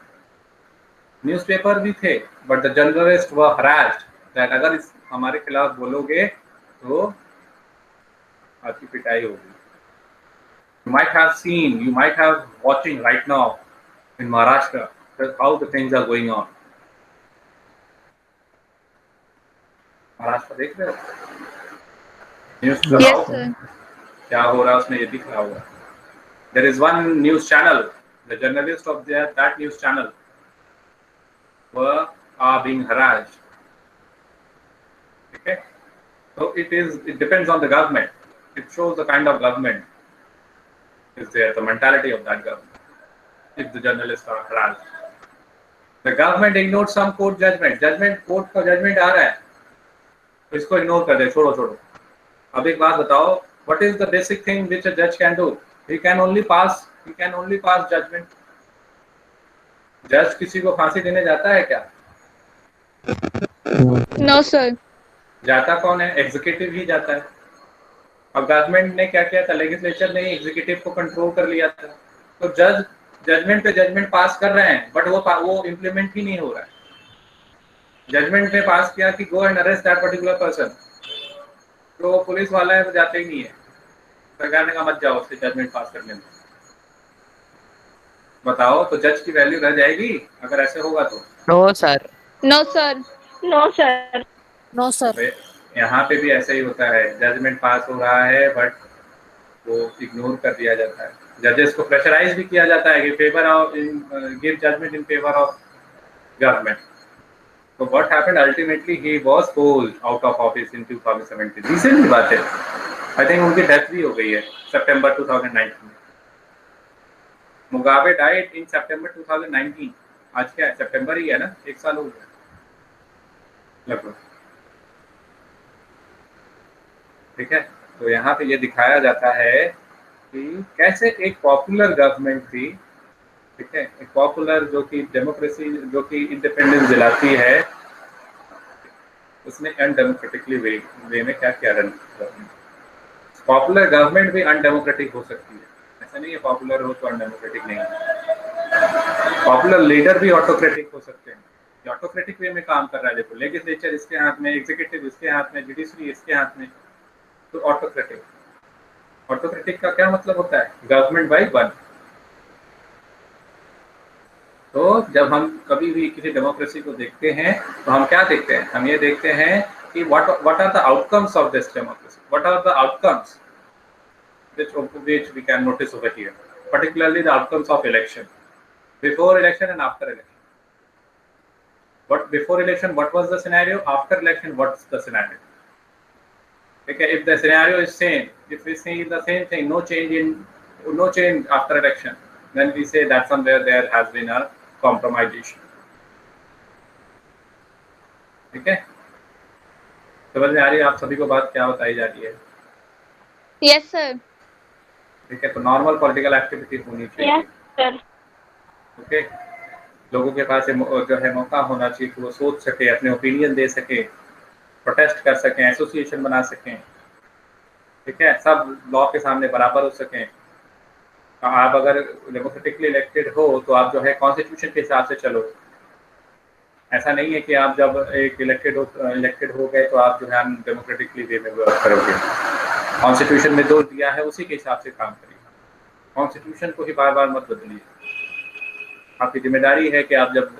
न्यूज़पेपर भी थे, but the journalist were harassed that अगर इस हमारे खिलाफ बोलोगे तो आपकी पिटाई होगी. You might have seen, you might have watching right now in Maharashtra how the things are going on. Maharashtra देख रहे हो? News Yes, sir. क्या हो रहा है उसमें ये दिख रहा होगा. There is one news channel, the journalists of that news channel are being harassed. Okay, so it depends on the government. It shows the kind of government is there, the mentality of that government. If the journalists are harassed, the government ignored some court judgment. Court का judgment आ रहा है, तो इसको ignore कर दे, छोड़ो. अब एक बात बताओ, what is the basic thing which a judge can do? He can only pass judgment. जज किसी को फांसी देने जाता है क्या? No, sir. जाता कौन है? एग्जीक्यूटिव ही जाता है. अब गवर्नमेंट ने क्या किया था? लेजिस्लेचर ने एग्जीक्यूटिव को कंट्रोल कर लिया था. तो जज जजमेंट पे जजमेंट पास कर रहे हैं, बट वो इम्प्लीमेंट ही नहीं हो रहा है. जजमेंट ने पास किया कि go and arrest that particular person, तो पुलिस वाला है वो जाते ही नहीं है. सरकार ने कहा मत जाओ उससे जजमेंट पास करने में. बताओ, तो जज की वैल्यू रह जाएगी अगर ऐसे होगा तो? No sir. No, sir. No, sir. No sir. यहाँ पे भी ऐसा ही होता है. जजमेंट पास हो रहा है बट वो इग्नोर कर दिया जाता है. जजेस को प्रेशराइज भी किया जाता है कि give judgement in favour of government. तो what happened ultimately, he was pulled out of office in 2017. Recent बात है, आई थिंक उनकी डेथ भी हो गई है सितंबर 2019 में. मुगाबे डाइड इन सितंबर 2019. आज क्या है? सितंबर ही है ना, 1 साल हो गया लगभग. ठीक है, तो यहाँ पे ये दिखाया जाता है कि कैसे एक पॉपुलर गवर्नमेंट थी. ठीक है, एक पॉपुलर जो कि डेमोक्रेसी, जो कि इंडिपेंडेंस दिलाती है, उसने अनडेमोक्रेटिकली वे में क्या किया. पॉपुलर गवर्नमेंट भी अनडेमोक्रेटिक हो सकती है, ऐसा नहीं है पॉपुलर हो तो अनडेमोक्रेटिक नहीं है. पॉपुलर लीडर भी ऑटोक्रेटिक हो सकते हैं. ऑटोक्रेटिक वे में काम कर रहा है. देखो, लेजिस्लेचर इसके हाथ में, एग्जीक्यूटिव इसके हाथ में, जुडिशरी इसके हाथ में, तो ऑटोक्रेटिक का क्या मतलब होता है? Government by one. तो जब हम कभी भी किसी डेमोक्रेसी को देखते हैं तो हम क्या देखते हैं? हम ये देखते हैं कि what are the outcomes of this democracy? What are the outcomes which we can notice over here? Particularly the outcomes of election, before election and after election. What before election? What was the scenario? After election, what's the scenario? Okay, if the scenario is same, if we see the same thing, no change after election, then we say that somewhere there has been a compromisation. ठीक है, समझ में आ रही है आप सभी को बात क्या बताई जा रही है? Yes, sir. ठीक है, तो नॉर्मल पॉलिटिकल एक्टिविटी होनी चाहिए. Yes, sir. ओके, लोगों के पास जो है मौका होना चाहिए कि वो सोच सके, अपने ओपिनियन दे सके, प्रोटेस्ट कर सकें, एसोसिएशन बना सकें. ठीक है, सब लॉ के सामने बराबर हो सकें. आप अगर डेमोक्रेटिकली इलेक्टेड हो तो आप जो है कॉन्स्टिट्यूशन के हिसाब से चलो. ऐसा नहीं है कि आप जब एक इलेक्टेड हो गए तो आप जो है डेमोक्रेटिकली वे में वर्क करोगे. कॉन्स्टिट्यूशन में जो दिया है उसी के हिसाब से काम करिए. कॉन्स्टिट्यूशन को ही बार बार मत बदलिए. आपकी जिम्मेदारी है कि आप जब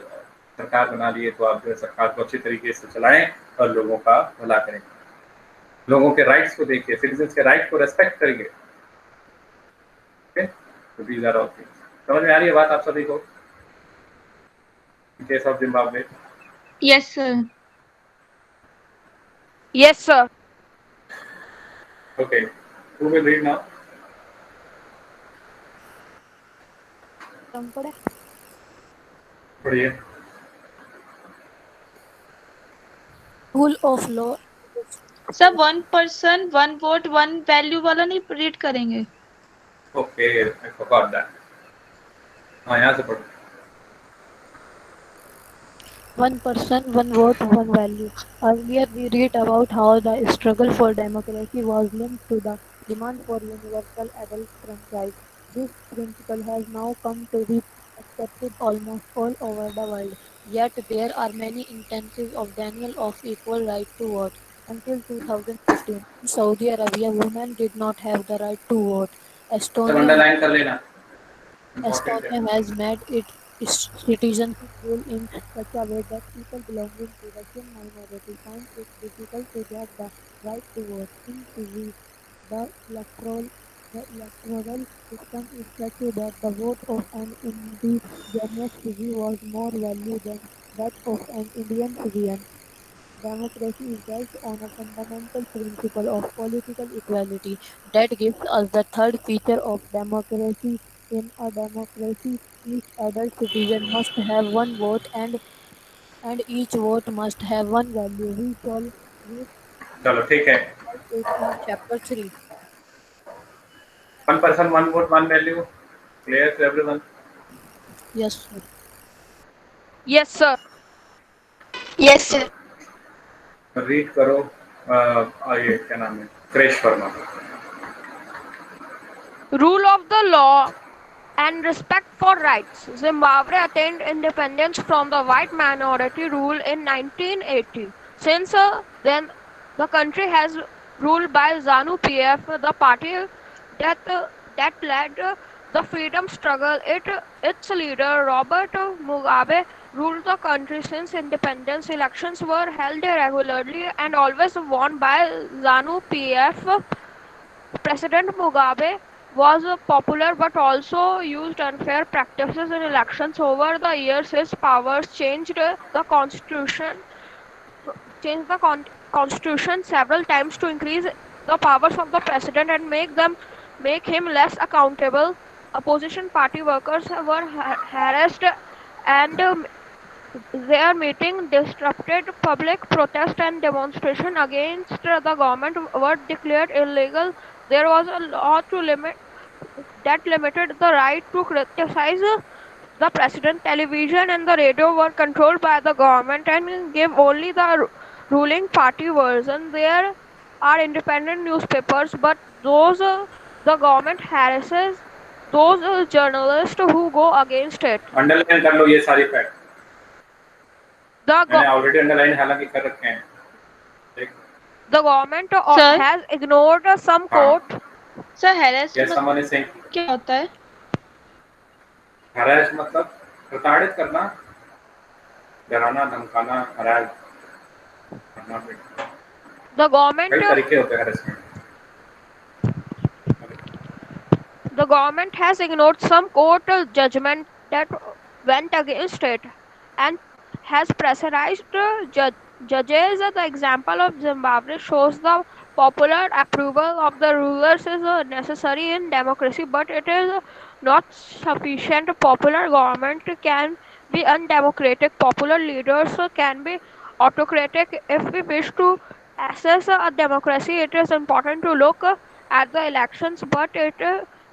सरकार बना लिए तो आप जो है सरकार को अच्छी तरीके से चलाएं और लोगों का भला करें. लोगों के राइट्स को देखिए, सिटीजन्स के राइट्स को रेस्पेक्ट करिए. तो these are all things. समझ में आ रही है बात आप सभी को? In case of Zimbabwe. Yes, sir. Yes, sir. Okay. Who will read now? पढ़िए. Rule of law. Sir, one person, one vote, one value वाला नहीं read करेंगे. Okay, I forgot that. हाँ, यहाँ से पढ़ो. One person, one vote, one value. Earlier we read about how the struggle for democracy was linked to the demand for universal adult franchise. This principle has now come to be accepted almost all over the world. Yet there are many instances of denial of equal right to vote. Until 2015, in Saudi Arabia, women did not have the right to vote. सब underline कर लेना. Important है. Estonia has made its citizenship rule in such a way that people belonging to the Shin minority find it difficult to get the right to vote. In Fiji, the electoral system is such that the vote of an indigenous Fiji was more valued than that of an Indian Fijian. Democracy is based on a fundamental principle of political equality that gives us the third feature of democracy. In a democracy, each adult citizen must have one vote and each vote must have one value. We shall read चलो ठीक है. it in chapter 3. One person, one vote, one value. Clear to everyone? Yes, sir. Yes, sir. Yes, sir. Read करो. ये क्या नाम है? Krish Verma. Rule of the law and respect for rights. Zimbabwe attained independence from the white minority rule in 1980. Since then, the country has ruled by ZANU PF, the party that led the freedom struggle. Its leader Robert Mugabe ruled the country since independence. Elections were held regularly and always won by ZANU PF. President Mugabe was popular but also used unfair practices in elections. Over the years, his powers changed the constitution several times to increase the powers of the president and make him less accountable. Opposition party workers were harassed and their meeting disrupted. Public protest and demonstration against the government were declared illegal. There was a law that limited the right to criticize the president. Television and the radio were controlled by the government and gave only the ruling party version. There are independent newspapers, but those the government harasses those journalists who go against it. Underline कर लो ये सारी fact. The मैंने already underline हालांकि कर रखे हैं. The government Sir? has ignored some court. Sir, harassment Yes, someone is saying. क्या होता है? हरास मतलब प्रताड़ित करना, डराना, धमकाना, हरास करना. The government कई तरीके होते हैं harassment. The government has ignored some court judgment that went against it, and has pressurized judges. The example of Zimbabwe shows the popular approval of the rulers is necessary in democracy, but it is not sufficient. Popular government can be undemocratic. Popular leaders can be autocratic. If we wish to assess a democracy, it is important to look at the elections, but it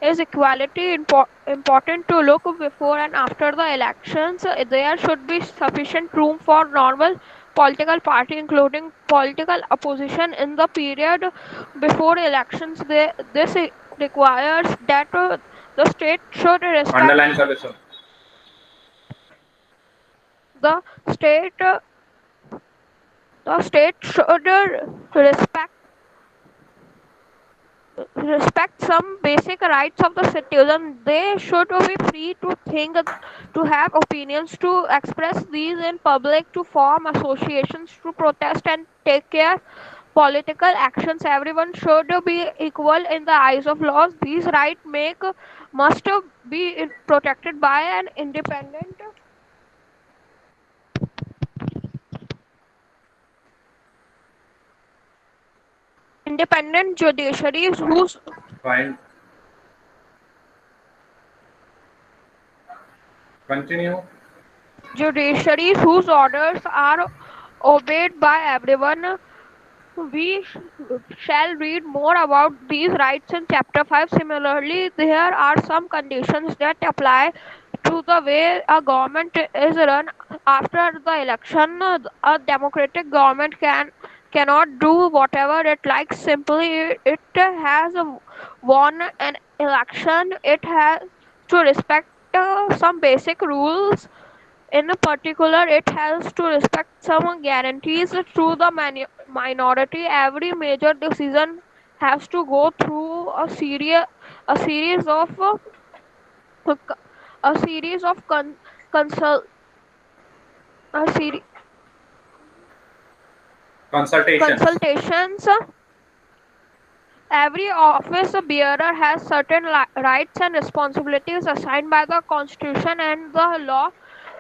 is equality important to look before and after the elections. There should be sufficient room for normal political party, including political opposition, in the period before elections. This requires that the state should respect Underline कर दे sir. the state. The state should respect some basic rights of the citizen. They should be free to think, to have opinions, to express these in public, to form associations, to protest and take care political actions. Everyone should be equal in the eyes of laws. These rights must be protected by an independent judiciary whose Fine. Continue. judiciaries whose orders are obeyed by everyone. We shall read more about these rights in chapter 5. Similarly, there are some conditions that apply to the way a government is run after the election. A democratic government cannot do whatever it likes. Simply, it has won an election. It has to respect some basic rules. In particular, it has to respect some guarantees to the minority. Every major decision has to go through a series of a series of consult a seri- Consultations. consultations. Every office bearer has certain rights and responsibilities assigned by the Constitution and the law.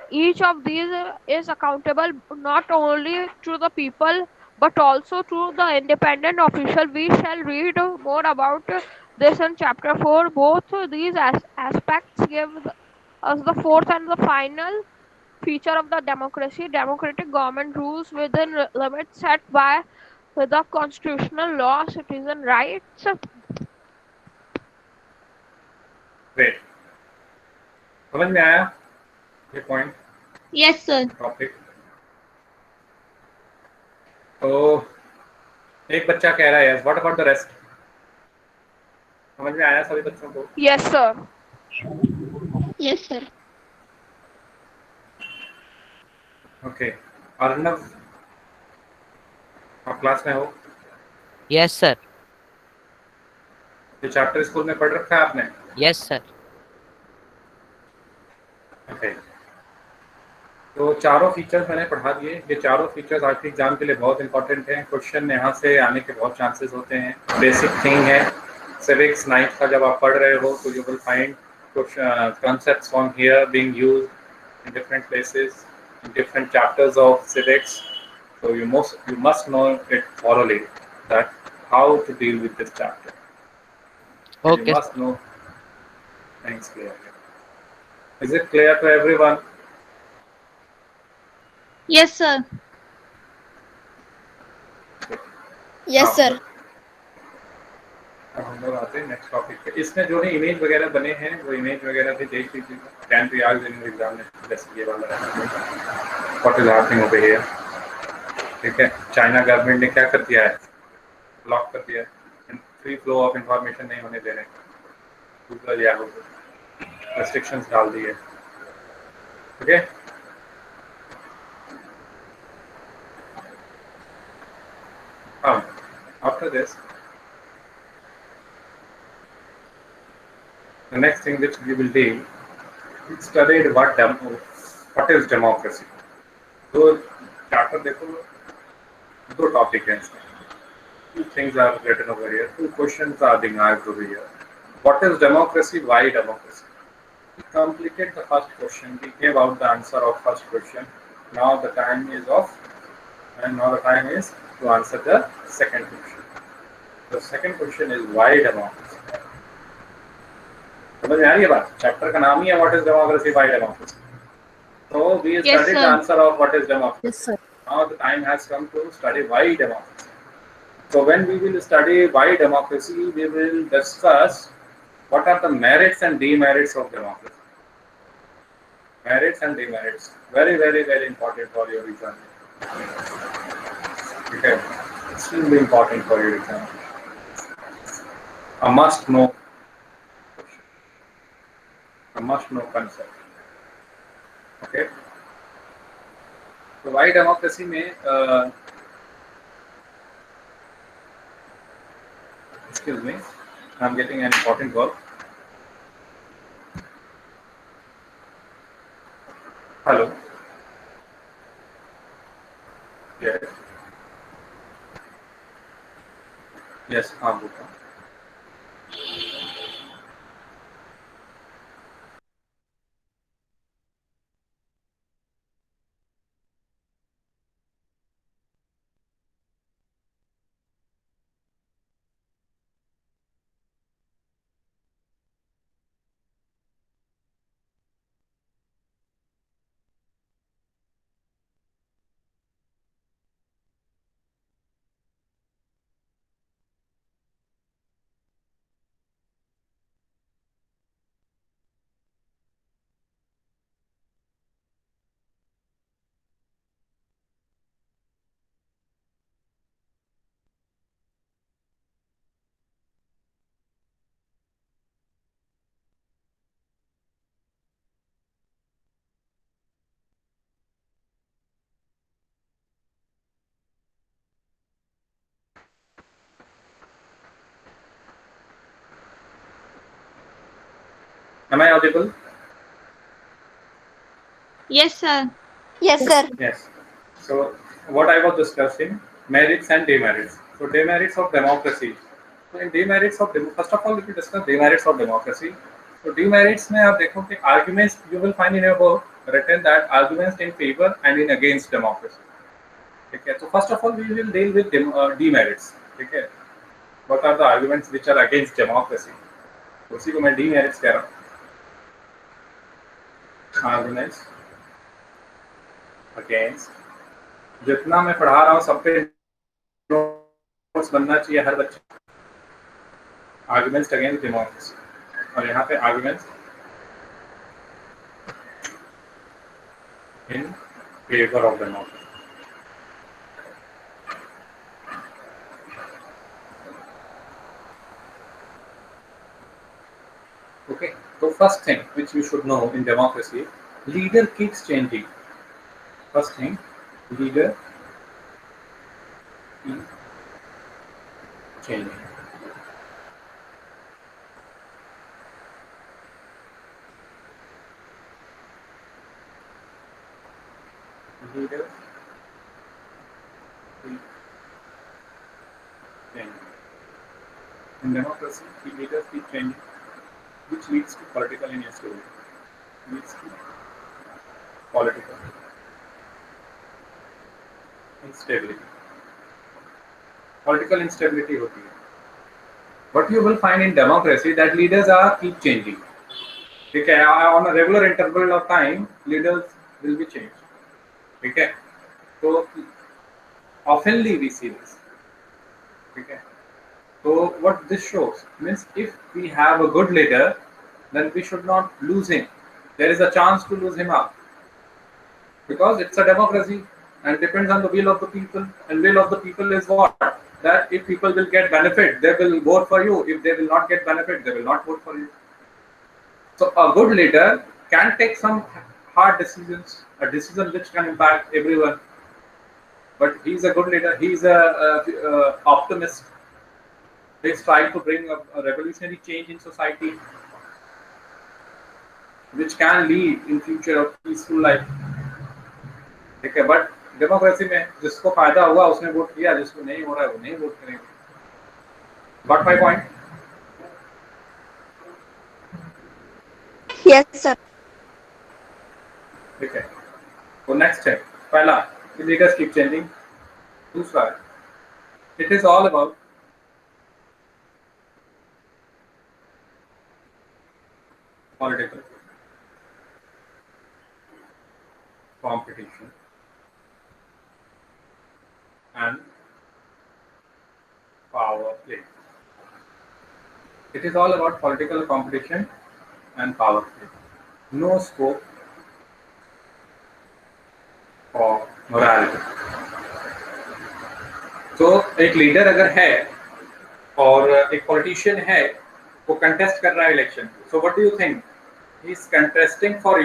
Each of these is accountable not only to the people but also to the independent official. We shall read more about this in chapter 4. Both these aspects give us the fourth and the final feature of the democracy. Democratic government rules within limits set by the constitutional law, citizen rights. Great. समझ में आया ये point Yes, sir. topic? तो एक बच्चा कह रहा है व्हाट अबाउट द रेस्ट? समझ में आया सभी बच्चों को? Yes, sir. Yes, sir. Okay Arnav आप क्लास में हो? Yes, sir. ये चैप्टर स्कूल में पढ़ रखा है आपने? Yes, sir. ओके तो चारों फीचर्स मैंने पढ़ा दिए। ये चारों फीचर्स आज के एग्जाम के लिए बहुत इंपॉर्टेंट हैं। क्वेश्चन यहाँ से आने के बहुत चांसेस होते हैं। बेसिक थिंग है सिविक्स 9th का जब आप पढ़ रहे हो तो you will find concepts from here being used in different places in different chapters of civics, so you must know it thoroughly that how to deal with this chapter. Okay. You must know things clear. Is it clear to everyone? Yes, sir. Yes, sir. अब हम लोग आते हैं next topic पे। इसमें जो है image वगैरह बने हैं वो इमेज वगैरह भी देख लीजिएगा। 10th यार जनरल एग्जाम में जैसे ये वाला what is happening over here. ठीक है, चाइना गवर्नमेंट ने क्या कर दिया है, ब्लॉक कर दिया है, फ्री फ्लो ऑफ इंफॉर्मेशन नहीं होने दे रहे, गूगल या रेस्ट्रिक्शंस डाल दिए। Okay after this the next thing which we will deal, we studied what is democracy. तो chapter देखो, दो topic हैं इसमें. Two things are written over here. Two questions are being asked over here. What is democracy? Why democracy? We completed the first question. We gave out the answer of first question. Now the time is off, and now the time is to answer the second question. The second question is why democracy? समझ में आ रही है बात? Chapter का नाम ही है what is democracy, why democracy. So we Yes, studied the sir. answer of what is democracy. Yes, sir. Now the time has come to study why democracy. So when we will study why democracy, we will discuss what are the merits and demerits of democracy. Merits and demerits. Very, very, very important for your exam. Okay. Extremely important for your exam. A must know. A must know concept. Okay. So why democracy में excuse me, I'm getting an important call. Hello. Yes. Yes, हाँ बोलता हूँ. Am I audible? Yes, sir. Yes, sir. Yes. So what I was discussing, merits and demerits. So demerits of democracy. So in demerits of first of all, if you discuss demerits of democracy, so demerits में आप देखो कि arguments you will find in your book written that arguments in favor and in against democracy. ठीक है. So first of all, we will deal with demerits. ठीक है. What are the arguments which are against democracy? उसी को मैं demerits कह रहा हूँ. Arguments against. जितना मैं पढ़ा रहा हूँ सब पे नोट्स बनना चाहिए हर बच्चे. आर्गुमेंट्स अगेंस्ट डेमोक्रेसी और यहाँ पे arguments in favour of democracy. Okay. तो first thing which you should know in democracy, leader keeps changing. First thing, leader changing. Leaders keep changing. In democracy, the leaders keep changing, which leads to political instability. Leads to political instability. Political instability होती है. What you will find in democracy that leaders are keep changing. ठीक है. On a regular interval of time, leaders will be changed. ठीक है. तो oftenly we see this. ठीक है. So what this shows means if we have a good leader, then we should not lose him. There is a chance to lose him out because it's a democracy and depends on the will of the people. And will of the people is what? That if people will get benefit, they will vote for you. If they will not get benefit, they will not vote for you. So a good leader can take some hard decisions, a decision which can impact everyone. But he's a good leader. He's a optimist. He's trying to bring a revolutionary change in society, which can lead in future of peaceful life. ठीक है. But democracy में जिसको फायदा हुआ उसने vote किया, जिसको नहीं हो रहा है वो नहीं वोट करेंगे. Got my point? Yes, sir. ठीक है. तो नेक्स्ट है पहला, the leaders keep changing. दूसरा, it is all about political competition and power play. It is all about political competition and power play. No scope for morality. तो एक leader अगर है और एक पॉलिटिशियन है, वो कंटेस्ट कर रहा है election, so what do you think? He is contesting for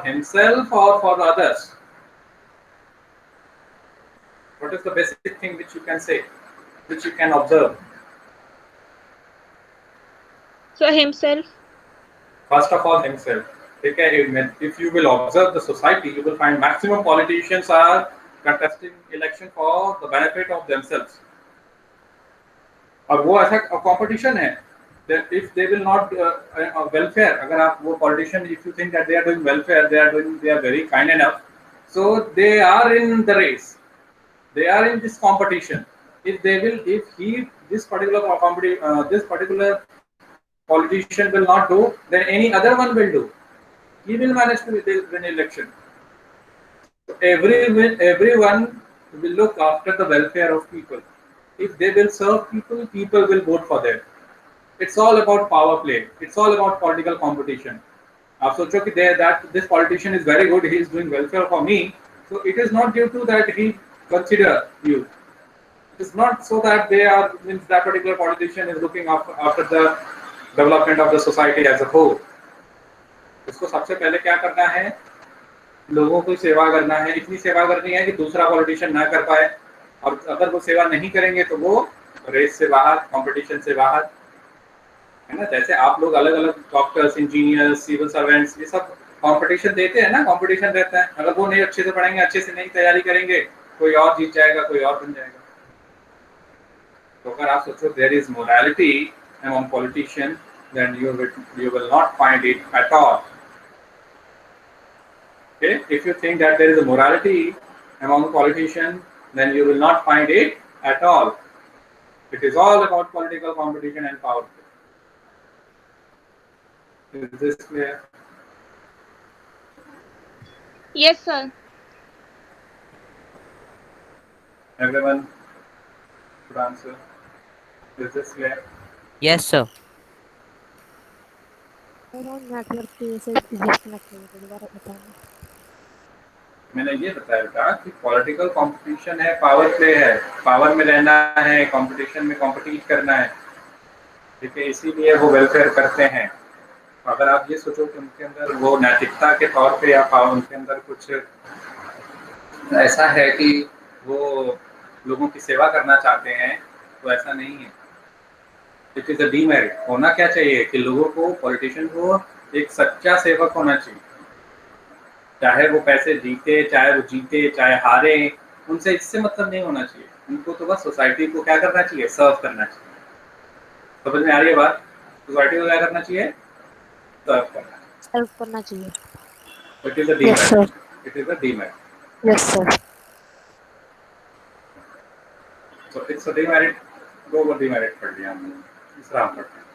himself और for others? What is the basic thing which you can say, which you can observe? So himself. First of all, himself. Okay, if you will observe the society, you will find maximum politicians are contesting election for the benefit of themselves. और वो ऐसा competition है that if they will not welfare, अगर आप वो politician, if you think that they are doing welfare, they are very kind enough, so they are in the race, they are in this competition. If this particular politician will not do, then any other one will do. He will manage to win election. So everyone will look after the welfare of people. If they will serve people, people will vote for them. It's all about power play. It's all about political competition. आप सोचो कि that this politician is very good, he is doing welfare for me. So it is not due to that he consider you. It is not so that that particular politician is looking after the development of the society as a whole. इसको सबसे पहले क्या करना है? लोगों की सेवा करना है, इतनी सेवा करनी है कि दूसरा पॉलिटिशियन ना कर पाए, और अगर वो सेवा नहीं करेंगे तो वो रेस से बाहर, कंपटीशन से बाहर, है ना? जैसे आप लोग अलग अलग डॉक्टर्स, इंजीनियर्स, सिविल सर्वेंट्स, ये सब कंपटीशन देते हैं ना, कंपटीशन रहता है। अगर वो नहीं अच्छे से पढ़ेंगे, अच्छे से नहीं तैयारी करेंगे, कोई और जीत जाएगा, कोई और बन जाएगा। तो अगर आप सोचो there is morality among politicians, then you will not find it at all. Okay, if you think that there is a morality among politicians, then you will not find it at all. It is all about political competition and power. Is this clear? Yes, sir. Everyone should answer. Is this clear? Yes, sir. Network की वजह से disconnect हो गया, दोबारा बताना। मैंने ये बताया था कि पॉलिटिकल कंपटीशन है, पावर प्ले है, पावर में रहना है, कंपटीशन में कॉम्पिटिट करना है, ठीक है, इसीलिए वो वेलफेयर करते हैं। अगर आप ये सोचो कि उनके अंदर वो नैतिकता के तौर पे या उनके अंदर कुछ ऐसा है कि वो लोगों की सेवा करना चाहते हैं, तो ऐसा नहीं है। It is a demerit. होना क्या चाहिए कि लोगों को, पॉलिटिशियन को एक सच्चा सेवक होना चाहिए, चाहे वो पैसे जीते, चाहे वो जीते, चाहे हारे, उनसे इससे मतलब नहीं होना चाहिए। उनको तो बस सोसाइटी को क्या करना चाहिए? सर्व करना चाहिए। समझ में आ रही है बात? सोसाइटी को क्या करना चाहिए? सर्व करना चाहिए। It is a demerit. It is a demerit. Yes sir. So it's a demerit. दो बार डीमेरिट पढ़ लिया हमने, तीसरा हम पढ़ते हैं।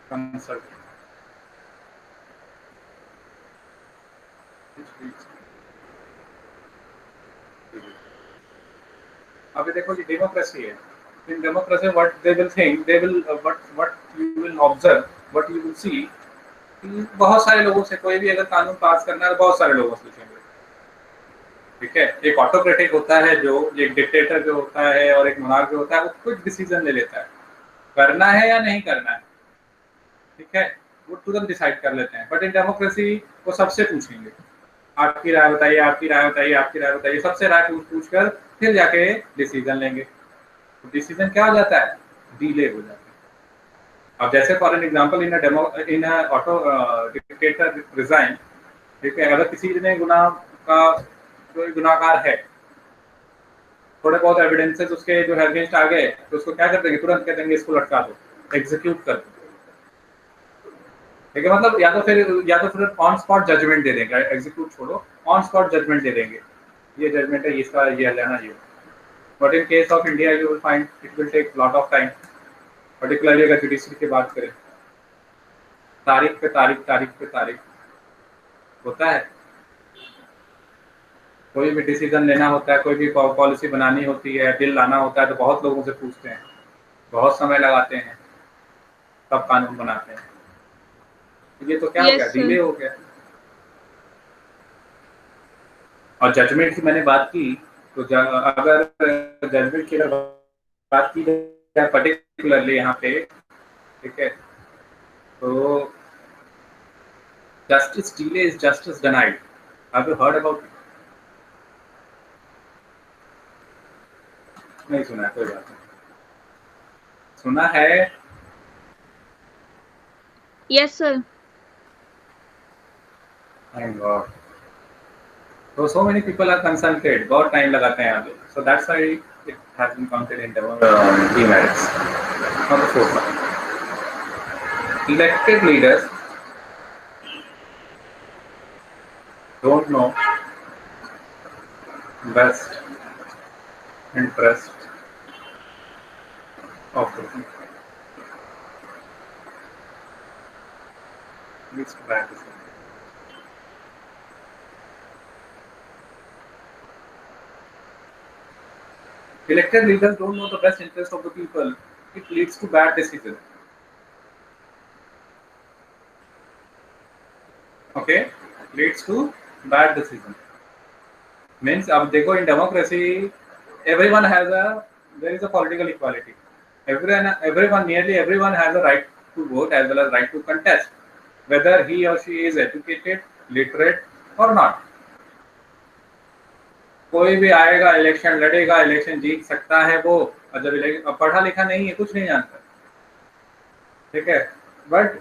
कंसल्ट अभी देखो जी, डेमोक्रेसी है। In democracy what they will think, they will what you will observe, what you will see, बहुत सारे लोगों से कोई भी अगर कानून पास करना है, बहुत सारे लोगों से पूछेंगे, ठीक है। एक ऑटोक्रेटिक होता है, जो एक डिक्टेटर जो होता है, और एक मोनार्क जो होता है, वो कुछ डिसीजन ले लेता है, करना है या नहीं करना है, ठीक है, वो तुरंत डिसाइड कर लेते हैं। बट इन डेमोक्रेसी वो सबसे पूछेंगे, आपकी राय बताइए, आपकी राय बताइए, आपकी राय बताइए, सबसे राय पूछ कर फिर जाके डिसीजन लेंगे। डिसीजन क्या हो जाता है? डिले हो जाता है। अब जैसे for an example, in auto dictator resign, ठीक है, अगर किसी ने गुनाह का, कोई गुनाहगार है, थोड़े बहुत एविडेंसेस उसके जो है अगेंस्ट आ गए, तो उसको क्या कर देंगे? तुरंत कह देंगे इसको लटका दो, एग्जीक्यूट कर, ठीक है, मतलब या तो फिर ऑन स्पॉट जजमेंट दे देंगे, एग्जीक्यूट छोड़ो, ऑन स्पॉट जजमेंट दे देंगे, ये जजमेंट है, इसका ये लेना ये। But in case of India you will find it will take lot of time, particularly अगर जुडिशरी की बात करें, तारीख पे तारीख होता है। कोई भी डिसीजन लेना होता है, कोई भी पॉलिसी बनानी होती है, बिल लाना होता है, तो बहुत लोगों से पूछते हैं, बहुत समय लगाते हैं, तब कानून बनाते हैं। ये तो क्या हो गया, Yes, sir. डिले हो गया। और जजमेंट की मैंने बात की, तो अगर जजमेंट की बात की जाए पर्टिकुलरली यहाँ पे, ठीक है, तो justice delay is justice denied. Have you heard about it? नहीं सुना है, कोई बात नहीं। सुना है? Yes, sir. Thank God. So many people are consulted, बहुत टाइम लगाते हैं यहाँ पे, so that's why it has been counted in demerits. Now the fourth one. Elected leaders don't know best interest of the people. Leads to bad decisions. Elected leaders don't know the best interest of the people. It leads to bad decisions. Okay, leads to bad decisions. Means अब देखो, in democracy, there is a political equality. Nearly everyone has a right to vote as well as right to contest, whether he or she is educated, literate or not. कोई भी आएगा, election लड़ेगा, election जीत सकता है वो, और जब पढ़ा लिखा नहीं है, कुछ नहीं जानता, ठीक है, बट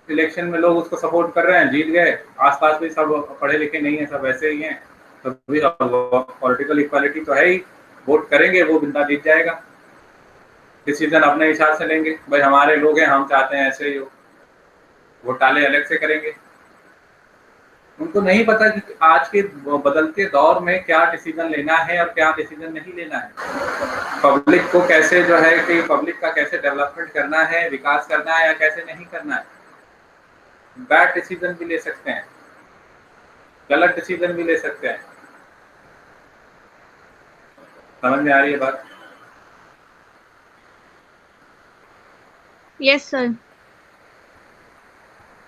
इलेक्शन में लोग उसको सपोर्ट कर रहे हैं, जीत गए, आसपास भी सब पढ़े लिखे नहीं है, सब वैसे ही हैं, तो पॉलिटिकल इक्वालिटी तो है ही, वोट करेंगे, वो बंदा जीत जाएगा, डिसीजन अपने हिसाब से लेंगे, भाई हमारे लोग हैं, हम चाहते हैं ऐसे ही हो, घोटाले अलग से करेंगे। उनको नहीं पता कि आज के बदलते दौर में क्या डिसीजन लेना है और क्या डिसीजन नहीं लेना है, पब्लिक को कैसे जो है कि पब्लिक का कैसे डेवलपमेंट करना है, विकास करना है या कैसे नहीं करना है। बैड डिसीजन भी ले सकते हैं, गलत डिसीजन भी ले सकते हैं। समझ में आ रही है बात? Yes, sir.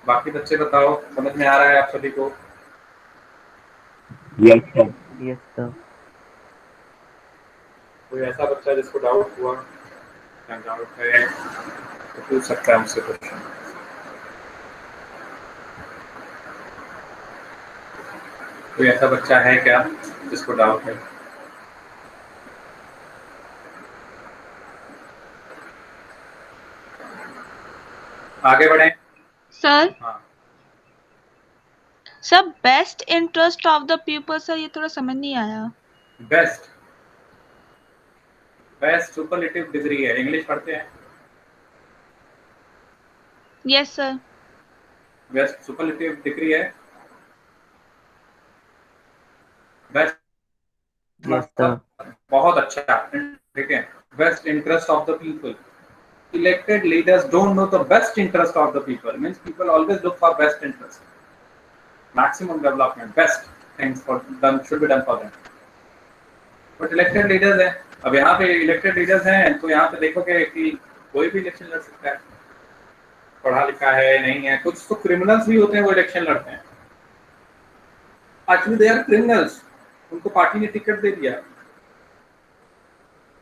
बाकी बच्चे बताओ, समझ में आ रहा है आप सभी को? Yes, sir. Yes, sir. कोई ऐसा बच्चा जिसको डाउट हुआ, डाउट है तो पूछ सकता है मुझसे क्वेश्चन। कोई ऐसा बच्चा है क्या जिसको डाउट है? आगे बढ़े। Sir, हाँ, sir, best interest of the people, sir, ये थोड़ा समझ नहीं आया। बेस्ट सुपरलेटिव डिग्री है, इंग्लिश पढ़ते हैं। Yes, sir. Best superlative degree है, बेस्ट Yes, sir. बहुत अच्छा, ठीक है। Best interest of the people. Elected leaders don't know the best interest of the people. Means people always look for best interest, maximum development, best things should be done for them. But elected leaders हैं, अब यहाँ पे elected leaders हैं, तो यहाँ पे देखोगे कि कोई भी इलेक्शन लड़ सकता है, पढ़ा लिखा है नहीं है, कुछ तो क्रिमिनल्स भी होते हैं वो इलेक्शन लड़ते हैं। Actually they are criminals, उनको पार्टी ने टिकट दे दिया,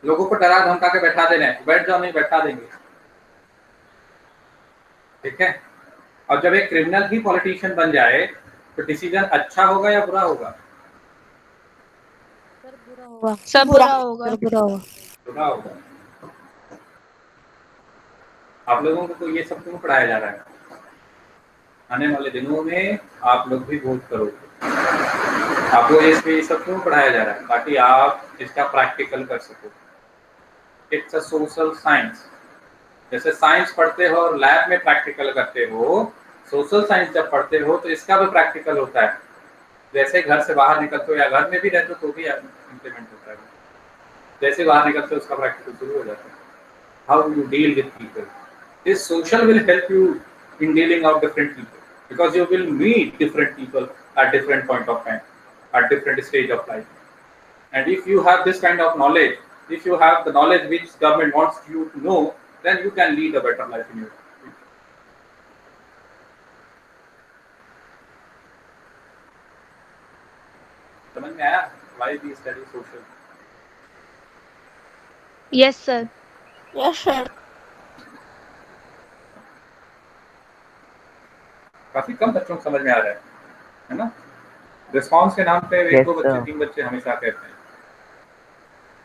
लोगों को डरा धमका के बैठा देना है, बैठ जाओ, नहीं बैठा देंगे, ठीक है। और जब एक क्रिमिनल ही पॉलिटिशियन बन जाए तो डिसीजन अच्छा होगा या बुरा होगा? सर बुरा होगा। सब बुरा होगा। सर बुरा होगा। बुरा होगा। आप लोगों को तो ये सब क्यों पढ़ाया जा रहा है? आने वाले दिनों में आप लोग भी वोट करोगे, आपको ये सब क्यों पढ़ाया जा रहा है? ताकि आप इसका प्रैक्टिकल कर सको। इट्स अ सोशल साइंस, जैसे साइंस पढ़ते हो और लैब में प्रैक्टिकल करते हो, सोशल साइंस जब पढ़ते हो तो इसका भी प्रैक्टिकल होता है। जैसे घर से बाहर निकलते हो या घर में भी रहते हो तो भी इम्प्लीमेंट होता है। जैसे बाहर निकलते हो उसका प्रैक्टिकल शुरू हो जाता है। How you deal with people, this social will help you in dealing out different people, because you will meet different people at different point of time, at different stage of life. And if you have this kind of knowledge, if you have the knowledge which government wants you to know, then you can lead a better life in your future. समझ में आया? Why we study social? Yes, sir. Yes, sir. काफी कम बच्चों को समझ में आ रहा है ना? रिस्पॉन्स के नाम पे एक Yes, दो बच्चे, sir. 3 बच्चे हमेशा कहते हैं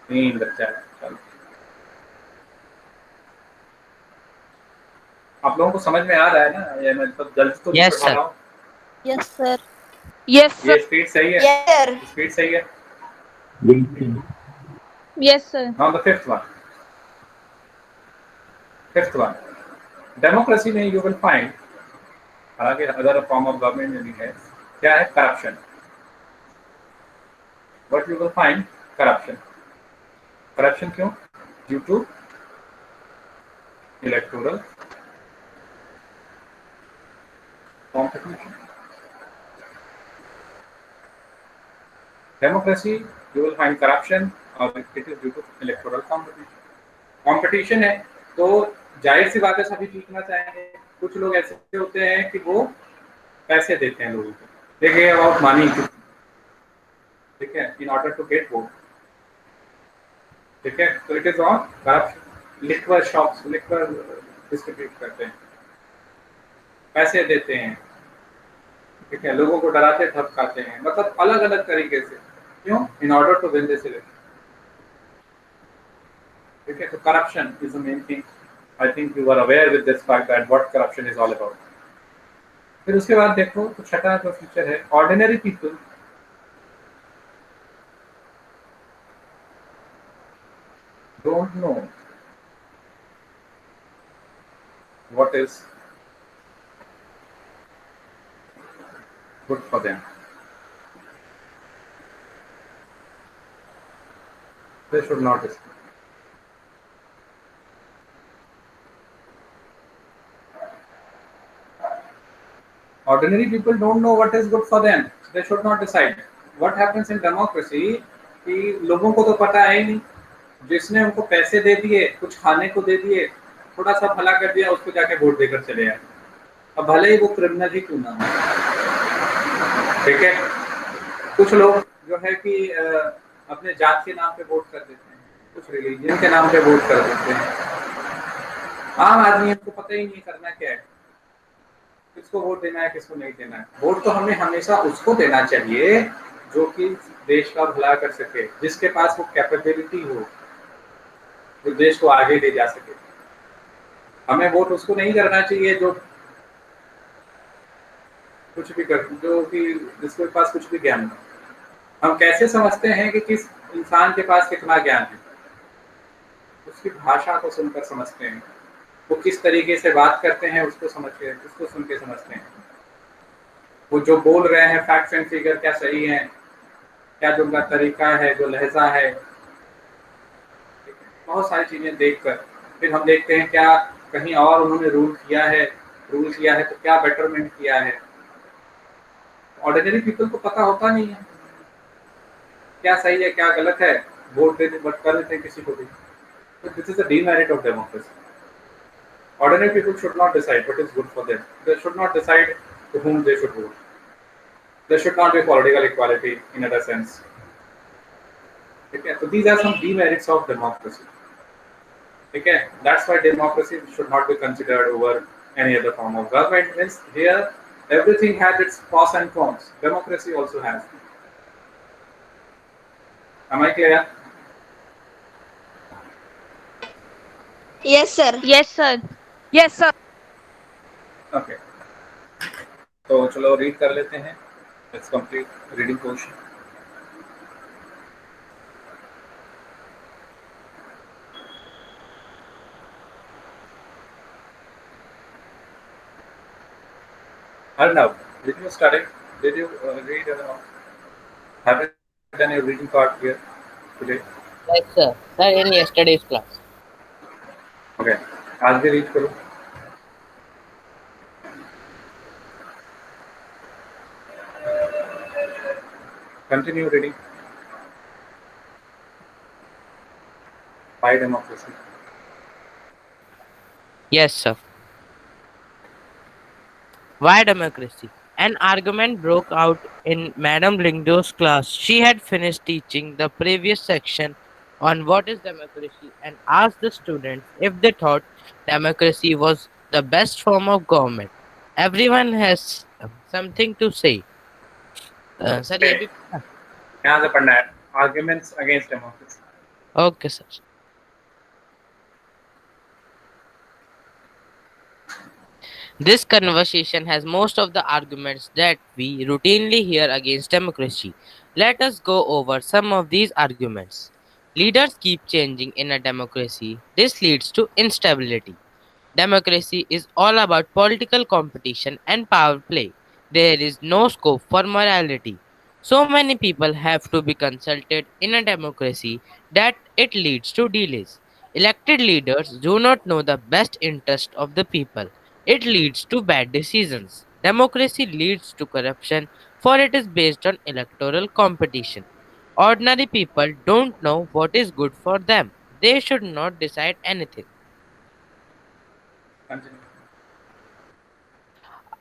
3 बच्चा है। चलो, आप लोगों को समझ में आ रहा है ना? ये मैं मतलब जल्दी तो नहीं Yes, पढ़ा sir. रहा हूँ। Yes, sir. Yes, sir. ये स्पीड सही है? Yes, sir. स्पीड सही है? Yes, sir. Now the fifth one. Fifth one. Democracy में you will find, हालांकि अदर फॉर्म ऑफ गवर्नमेंट में भी है, क्या है? Corruption. What you will find? Corruption. Corruption क्यों? Due to electoral competition. Democracy, you will find corruption, or it is due to electoral competition. Competition है तो जाहिर सी बात है सभी जीतना चाहेंगे। कुछ लोग ऐसे होते हैं कि वो पैसे देते हैं लोगों को, देखिए अबाउट मनी, ठीक है, in order to get vote, ठीक है। तो it is on corruption. Liquor shops, liquor distribute करते हैं, पैसे देते हैं, ठीक है, लोगों को डराते धमकाते हैं, मतलब अलग अलग तरीके से। क्यों? In order to win this election, ठीक है। तो corruption is the main thing. I think you are aware with this fact that what corruption is all about. फिर उसके बाद देखो तो छठा जो फीचर है, ordinary people don't know what is good for them. They should not discuss. Ordinary people don't know what is good for them. They should not decide. What happens in democracy कि लोगों को तो पता है ही नहीं, जिसने उनको पैसे दे दिए, कुछ खाने को दे दिए, थोड़ा सा भला कर दिया, उसको जाके वोट देकर चले आए। अब भले ही वो क्रिमिनल ही क्यों ना हो, ठीक है। कुछ लोग जो है कि अपने जात के नाम पे वोट कर देते हैं, कुछ रिलीजन के नाम पे वोट कर देते हैं। आम आदमी को पता ही नहीं करना क्या है, किसको वोट देना है, किसको नहीं देना है। वोट तो हमें हमेशा उसको देना चाहिए जो कि देश का भला कर सके, जिसके पास वो कैपेबिलिटी हो, जो देश को आगे ले जा सके। हमें वोट उसको नहीं करना चाहिए जो कुछ भी कर, जो कि जिसके पास कुछ भी ज्ञान हो। हम कैसे समझते हैं कि किस इंसान के पास कितना ज्ञान है? उसकी भाषा को सुनकर समझते हैं, वो किस तरीके से बात करते हैं उसको समझ के, उसको सुन के समझते हैं। वो जो बोल रहे हैं फैक्ट्स एंड फिगर क्या सही है, क्या जो उनका तरीका है, जो लहजा है, बहुत सारी चीजें देखकर फिर हम देखते हैं क्या कहीं और उन्होंने रूल किया है तो क्या बेटरमेंट किया है। ऑर्डिनरी पीपल को पता होता नहीं है क्या सही है क्या गलत है, वोट देते बट कर देते हैं किसी को भी। तो this is the demerit of democracy. Ordinary people should not decide what is good for them. They should not decide to whom they should vote. There should not be political equality in other sense. Okay, so these are some demerits of democracy. Okay, that's why democracy should not be considered over any other form of government. Means here everything has its pros and cons. Democracy also has. Am I clear? Yes, sir. Yes, sir. Yes, sir. Okay. तो चलो read कर लेते हैं। Let's complete reading portion. Arnav, did you study? Did you read? Have you done your reading part here today? Yes, sir. Sir, in yesterday's class. Okay. आज भी read करो. Continue reading. Why democracy? Yes, sir. Why democracy? An argument broke out in Madame Lingdo's class. She had finished teaching the previous section on what is democracy and asked the students if they thought democracy was the best form of government. Everyone has something to say. Sir, ये Okay. भी यहाँ से पढ़ना है. Arguments against democracy. Okay, sir. This conversation has most of the arguments that we routinely hear against democracy. Let us go over some of these arguments. Leaders keep changing in a democracy. This leads to instability. Democracy is all about political competition and power play. There is no scope for morality. So many people have to be consulted in a democracy that it leads to delays. Elected leaders do not know the best interest of the people. It leads to bad decisions. Democracy leads to corruption, for it is based on electoral competition. Ordinary people don't know what is good for them. They should not decide anything. Continue.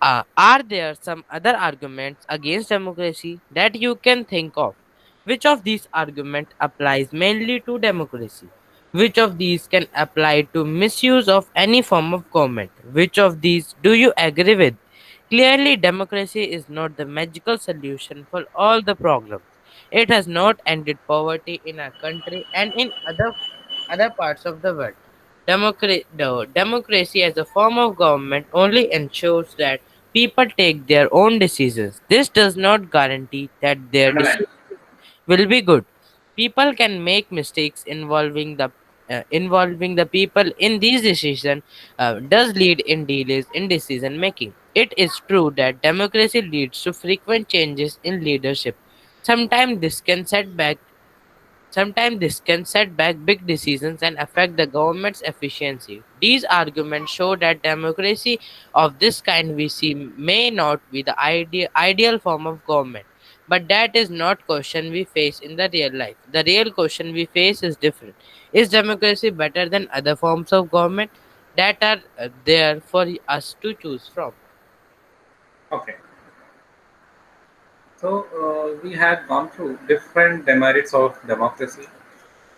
Are there some other arguments against democracy that you can think of? Which of these arguments applies mainly to democracy? Which of these can apply to misuse of any form of government? Which of these do you agree with? Clearly, democracy is not the magical solution for all the problems. It has not ended poverty in our country and in other parts of the world. Democracy as a form of government only ensures that people take their own decisions. This does not guarantee that their Underline. decisions will be good. People can make mistakes involving the people in these decisions does lead in delays in decision making. It is true that democracy leads to frequent changes in leadership. Sometimes this can set back Sometimes this can set back big decisions and affect the government's efficiency. These arguments show that democracy of this kind we see may not be the ideal form of government. But that is not question we face in the real life. The real question we face is different. Is democracy better than other forms of government that are there for us to choose from? Okay. So we had gone through different demerits of democracy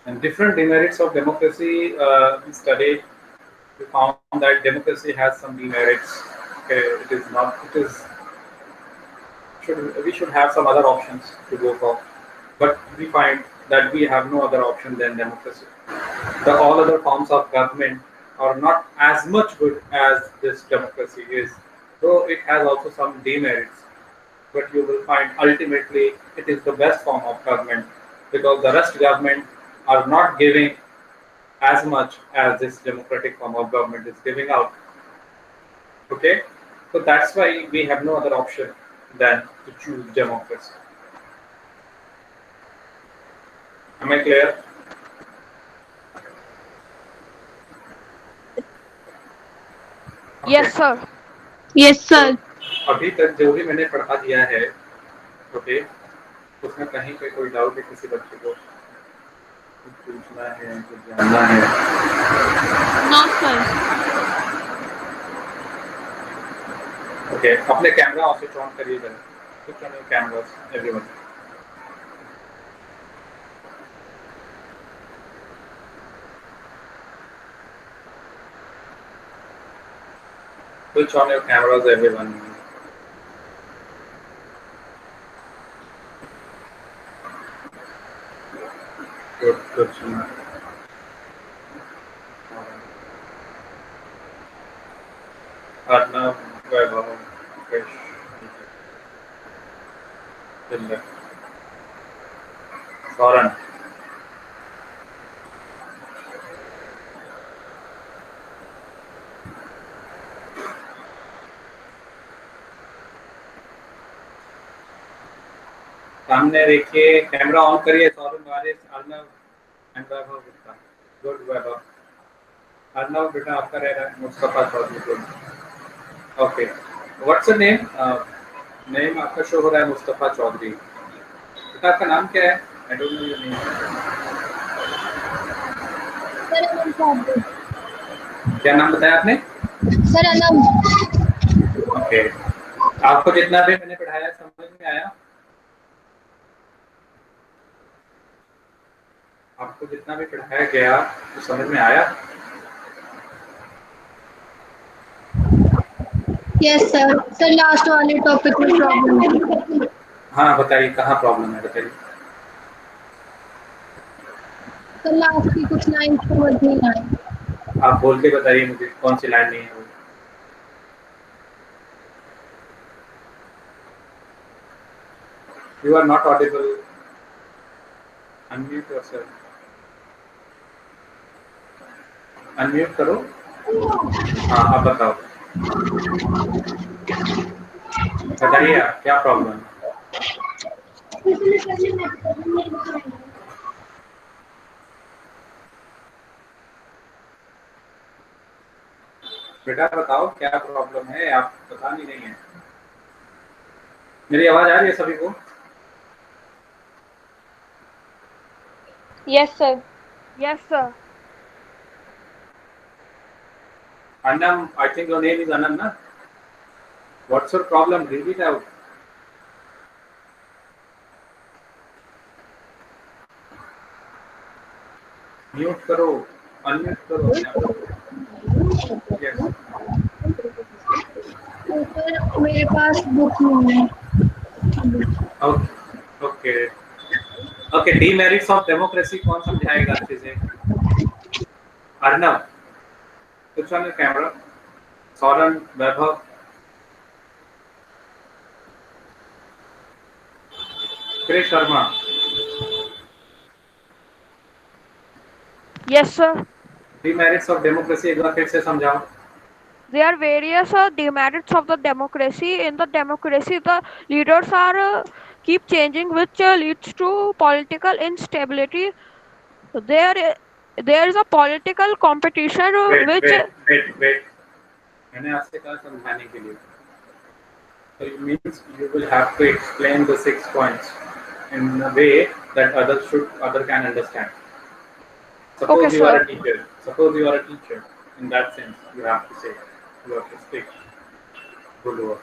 and different demerits of democracy. We studied. We found that democracy has some demerits. Okay, it is not. It is should we should have some other options to go for, but we find that we have no other option than democracy. The all other forms of government are not as much good as this democracy is, though it has also some demerits. But you will find ultimately it is the best form of government because the rest government are not giving as much as this democratic form of government is giving out. Okay, so that's why we have no other option than to choose democracy. Am I clear? Yes, sir. Yes, तो sir. अभी तक जो भी मैंने पढ़ा दिया है, okay, उसमें कहीं पे कोई डाउट है किसी बच्चे को? कुछ पूछना है, कुछ जानना है? No, sir. ओके, अपने कैमरा ऑफ स्विच ऑन करिए जरा. Switch on your cameras everyone. Switch on your cameras, everyone. Good, good. Arnav, Vaibhav, Krish, Dilip, Saran. सामने देखिए, कैमरा ऑन करिए। सौरभ, वारिस, अर्नव एंड वैभव गुप्ता। गुड वैभव। अर्नव बेटा आपका रह रहा है। Mustafa Chaudhary. Good. Okay, what's your name? Name आपका शो हो रहा है मुस्तफा चौधरी। बेटा आपका नाम क्या है? I don't know your name. Sir Anam साहब। क्या नाम बताया आपने? सर अनम। ओके, आपको जितना भी मैंने पढ़ाया समझ में आया? आपको जितना भी पढ़ाया गया तो समझ में आया? Yes sir. सर लास्ट वाले टॉपिक में प्रॉब्लम है। हाँ बताइए, कहाँ प्रॉब्लम है बताइए। सर लास्ट की कुछ लाइन समझ नहीं आई। आप बोल के बताइए मुझे, कौन सी लाइन नहीं है वो। You are not audible. Unmute yourself. Unmute करो। हाँ अब बताओ, बताइए आप क्या प्रॉब्लम है। बेटा बताओ क्या प्रॉब्लम है, आप बता नहीं रही हैं। मेरी आवाज आ रही है सभी को? Yes, sir. Yes, sir. Anam, I think your name is Anam, na? What's your problem? Read it out. Mute करो, unmute करो अपने आप को। Yes. सर मेरे पास बुक नहीं है। Okay. Okay. Okay. Demerits of democracy कौन समझाएगा अच्छे से? Arnav, switch on your camera. Saurabh, Vaibhav, Krish Sharma. Yes, sir. Demerits of democracy एक बार फिर से समझाओ। There are various demerits of the democracy. In the democracy, the leaders are keep changing, which leads to political instability. There is a political competition Wait. मैंने आपसे कहा समझाने के लिए। So it means you will have to explain the 6 points in a way that other can understand. Suppose Okay, you are sir. a teacher. Suppose you are a teacher. In that sense, you have to say, you have to speak. Good work.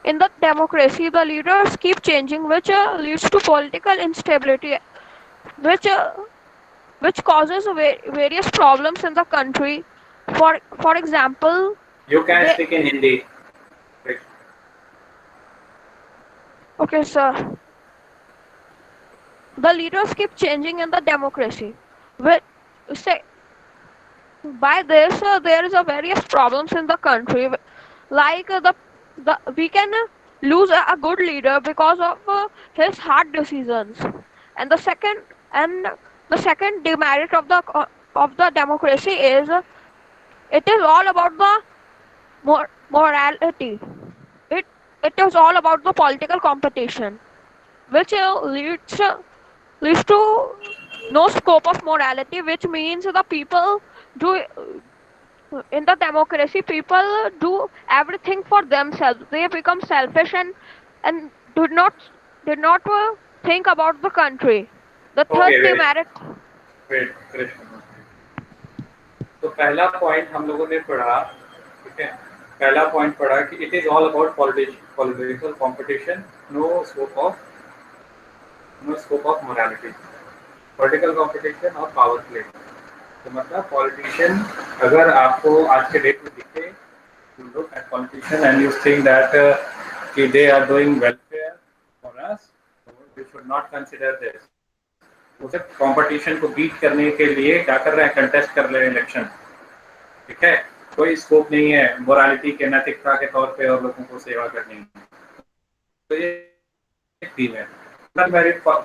In the democracy, the leaders keep changing, which leads to political instability, which causes various problems in the country. For example, You can they, speak in Hindi. Right. okay, sir. The leaders keep changing in the democracy. With say by this, there is a various problems in the country, like the we can lose a good leader because of his hard decisions, and the second demerit of the democracy is it is all about the morality. It it is all about the political competition, which leads to no scope of morality, which means the people do in the democracy people do everything for themselves. They become selfish and did not think about the country. The third Okay, demerit. wait, Krishna. तो पहला point हम लोगों ने पढ़ा, ठीक है? पहला point पढ़ा कि it is all about political competition, no scope of morality. Political competition और power play. तो मतलब पॉलिटिशियन अगर आपको आज के डेट में दिखे, you look at politician and you think that कि they are doing welfare for us, so you should not consider this. उसे कंपटीशन को बीट करने के लिए क्या कर रहे हैं? कंटेस्ट कर रहे हैं इलेक्शन, ठीक है? कोई स्कोप नहीं है मोरालिटी के, नैतिकता के तौर पे और लोगों को सेवा करने की। तो ये टीम है।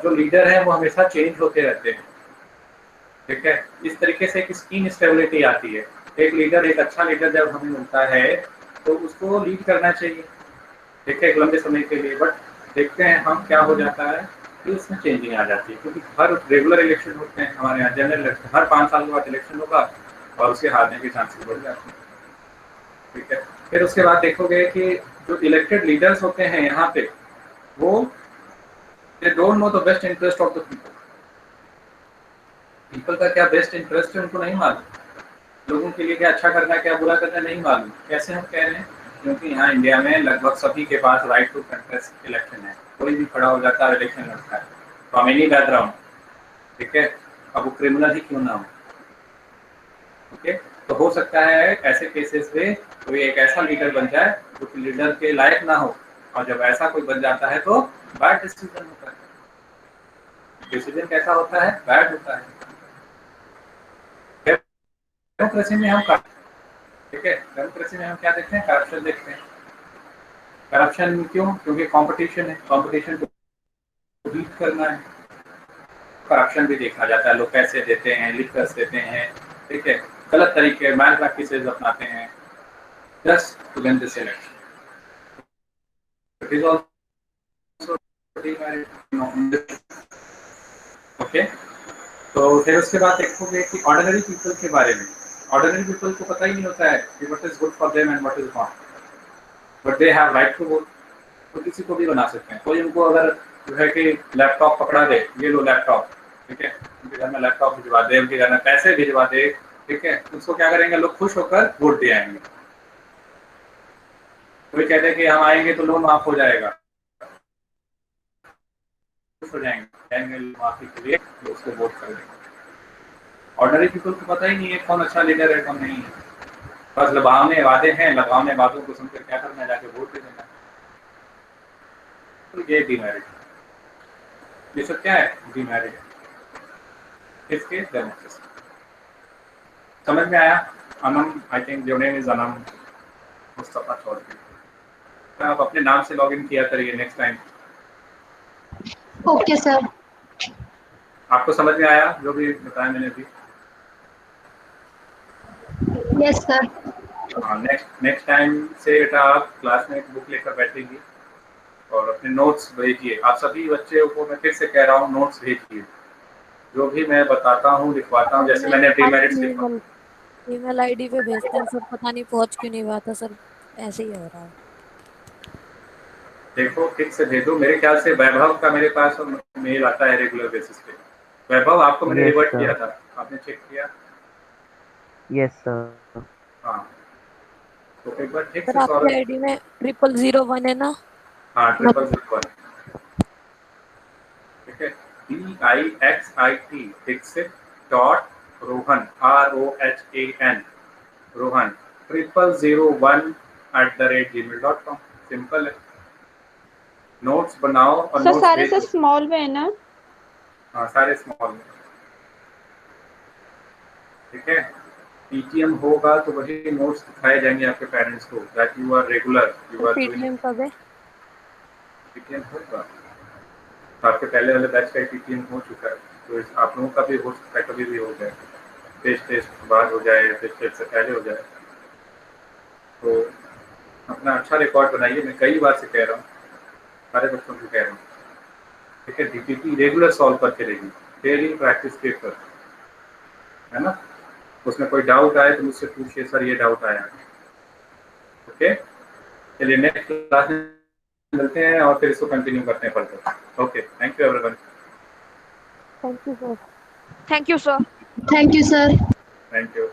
जो लीडर है वो हमेशा चेंज होते रहते हैं, ठीक है? इस तरीके से एक इंस्टेबिलिटी आती है। एक लीडर, एक अच्छा लीडर जब हमें मिलता है तो उसको लीड करना चाहिए, ठीक है, एक लंबे समय के लिए। बट देखते हैं हम क्या हो जाता है कि उसमें चेंजिंग आ जाती है, क्योंकि हर रेगुलर इलेक्शन होते हैं हमारे यहाँ, जनरल इलेक्शन हर 5 साल के बाद इलेक्शन होगा और उसके हारने के चांसेस बढ़ जाते हैं। ठीक है, फिर उसके बाद देखोगे कि जो इलेक्टेड लीडर्स होते हैं यहाँ पे, वो they don't know the best interest of the people. People का क्या बेस्ट इंटरेस्ट है उनको नहीं मालूम, लोगों के लिए क्या अच्छा करना है क्या बुरा करना है नहीं मालूम। कैसे हम कह रहे हैं, क्योंकि यहाँ इंडिया में लगभग सभी के पास राइट टू कंटेस्ट इलेक्शन है, कोई भी खड़ा हो जाता है इलेक्शन लड़ता है फ्रॉम एनी बैकग्राउंड। ठीक है, अब वो क्रिमिनल ही क्यों ना हो। ओके, तो हो सकता है ऐसे केसेस में कोई एक ऐसा लीडर बन जाए जो कि लीडर के लायक ना हो, और जब ऐसा कोई बन जाता है तो बैड डिसीजन होता है। डिसीजन कैसा होता है, बैड होता है। डेमोक्रेसी में हम ठीक है, डेमोक्रेसी में हम क्या देखते हैं, करप्शन देखते हैं। करप्शन क्यों, क्योंकि कंपटीशन है, कंपटीशन को बीट करना है। करप्शन भी देखा जाता है, लोग पैसे देते हैं, लिकर्स देते हैं, ठीक है, गलत तरीके मैल प्रैक्टिसेस अपनाते हैं just to win this election. It is also okay. तो फिर उसके बाद देखोगे कि ऑर्डिनरी पीपल के बारे में, ऑर्डिनरी पीपल को पता ही नहीं होता है कि what is good for them and what is not, but they have right to vote. तो किसी को भी बना सकते हैं। कोई उनको अगर जो है कि लैपटॉप पकड़ा दे, ये लो लैपटॉप, ठीक है, उनके घर में लैपटॉप भिजवा दे, उनके घर में पैसे भिजवा दे, ठीक है, उसको क्या करेंगे लोग, खुश होकर वोट दे आएंगे। कोई कहते हैं कि हम आएंगे तो लोन माफ हो जाएगा, खुश हो जाएंगे लोन माफी के लिए, तो उसको वोट कर देंगे। ऑर्डिनरी पीपल को पता ही नहीं है कौन अच्छा लीडर है कौन नहीं है, बस लगावने वादे हैं, लगावने वादों को सुनकर क्या करना है, जाके वोट दे देना। तो ये डीमेरिट, ये सब क्या है, डीमेरिट इसके डेमोक्रेसी। समझ में आया? Anam, I think your name is Anam Mustafa Chaudhary. आप अपने नाम से लॉगिन किया करिए नेक्स्ट टाइम। Okay sir. आपको समझ में आया जो भी बताया मैंने अभी? Yes sir. हाँ, नेक्स्ट टाइम से बेटा आप क्लास में एक बुक लेकर बैठेंगी और अपने नोट्स भेजिए। आप सभी बच्चे को मैं फिर से कह रहा हूँ, नोट्स भेजिए, जो भी मैं बताता हूँ लिखवाता हूँ। जैसे मैंने डीमेरिट्स लिखा, ईमेल आईडी पे भेजते हैं सर, पता नहीं पहुंच क्यों नहीं पाता सर, ऐसे ही हो रहा है। देखो ठीक से भेजो। मेरे ख्याल से वैभव का मेरे पास मेल आता है रेगुलर बेसिस पे। वैभव, आपको मैंने रिवर्ट किया था, आपने चेक किया? Yes sir. हाँ, तो एक बार ठीक सर आपकी आईडी में 0001 है ना? हाँ, 0001, ठीक है, DIXIT dixit dot Rohan ROHAN Rohan 0001@gmail.com। Simple है। नोट्स बनाओ और सर नोट्स सारे से स्मॉल में है ना? हाँ, सारे स्मॉल में, ठीक है। पीटीएम होगा तो वही नोट्स दिखाए जाएंगे आपके पेरेंट्स को, that you are regular, you are PTM कब है? पीटीएम होगा, तो आपके पहले वाले बैच का पीटीएम हो चुका है, तो आप लोगों का भी हो सकता है, कभी भी हो जाए, टेस्ट बाद हो जाए, टेस्ट से पहले हो जाए। तो अपना अच्छा रिकॉर्ड बनाइए, मैं कई बार से कह रहा हूँ, सारे बच्चों को कह रहा हूँ, ठीक है। डीपीटी रेगुलर सॉल्व करके रहेगी, डेली प्रैक्टिस कर, है ना। उसमें कोई डाउट आए तो मुझसे पूछिए, सर ये डाउट आया, ओके। चलिए नेक्स्ट क्लास में मिलते हैं और फिर इसको कंटिन्यू करते हैं further. Okay, thank you everyone. Thank you sir. Thank you sir. Thank you sir. Thank you.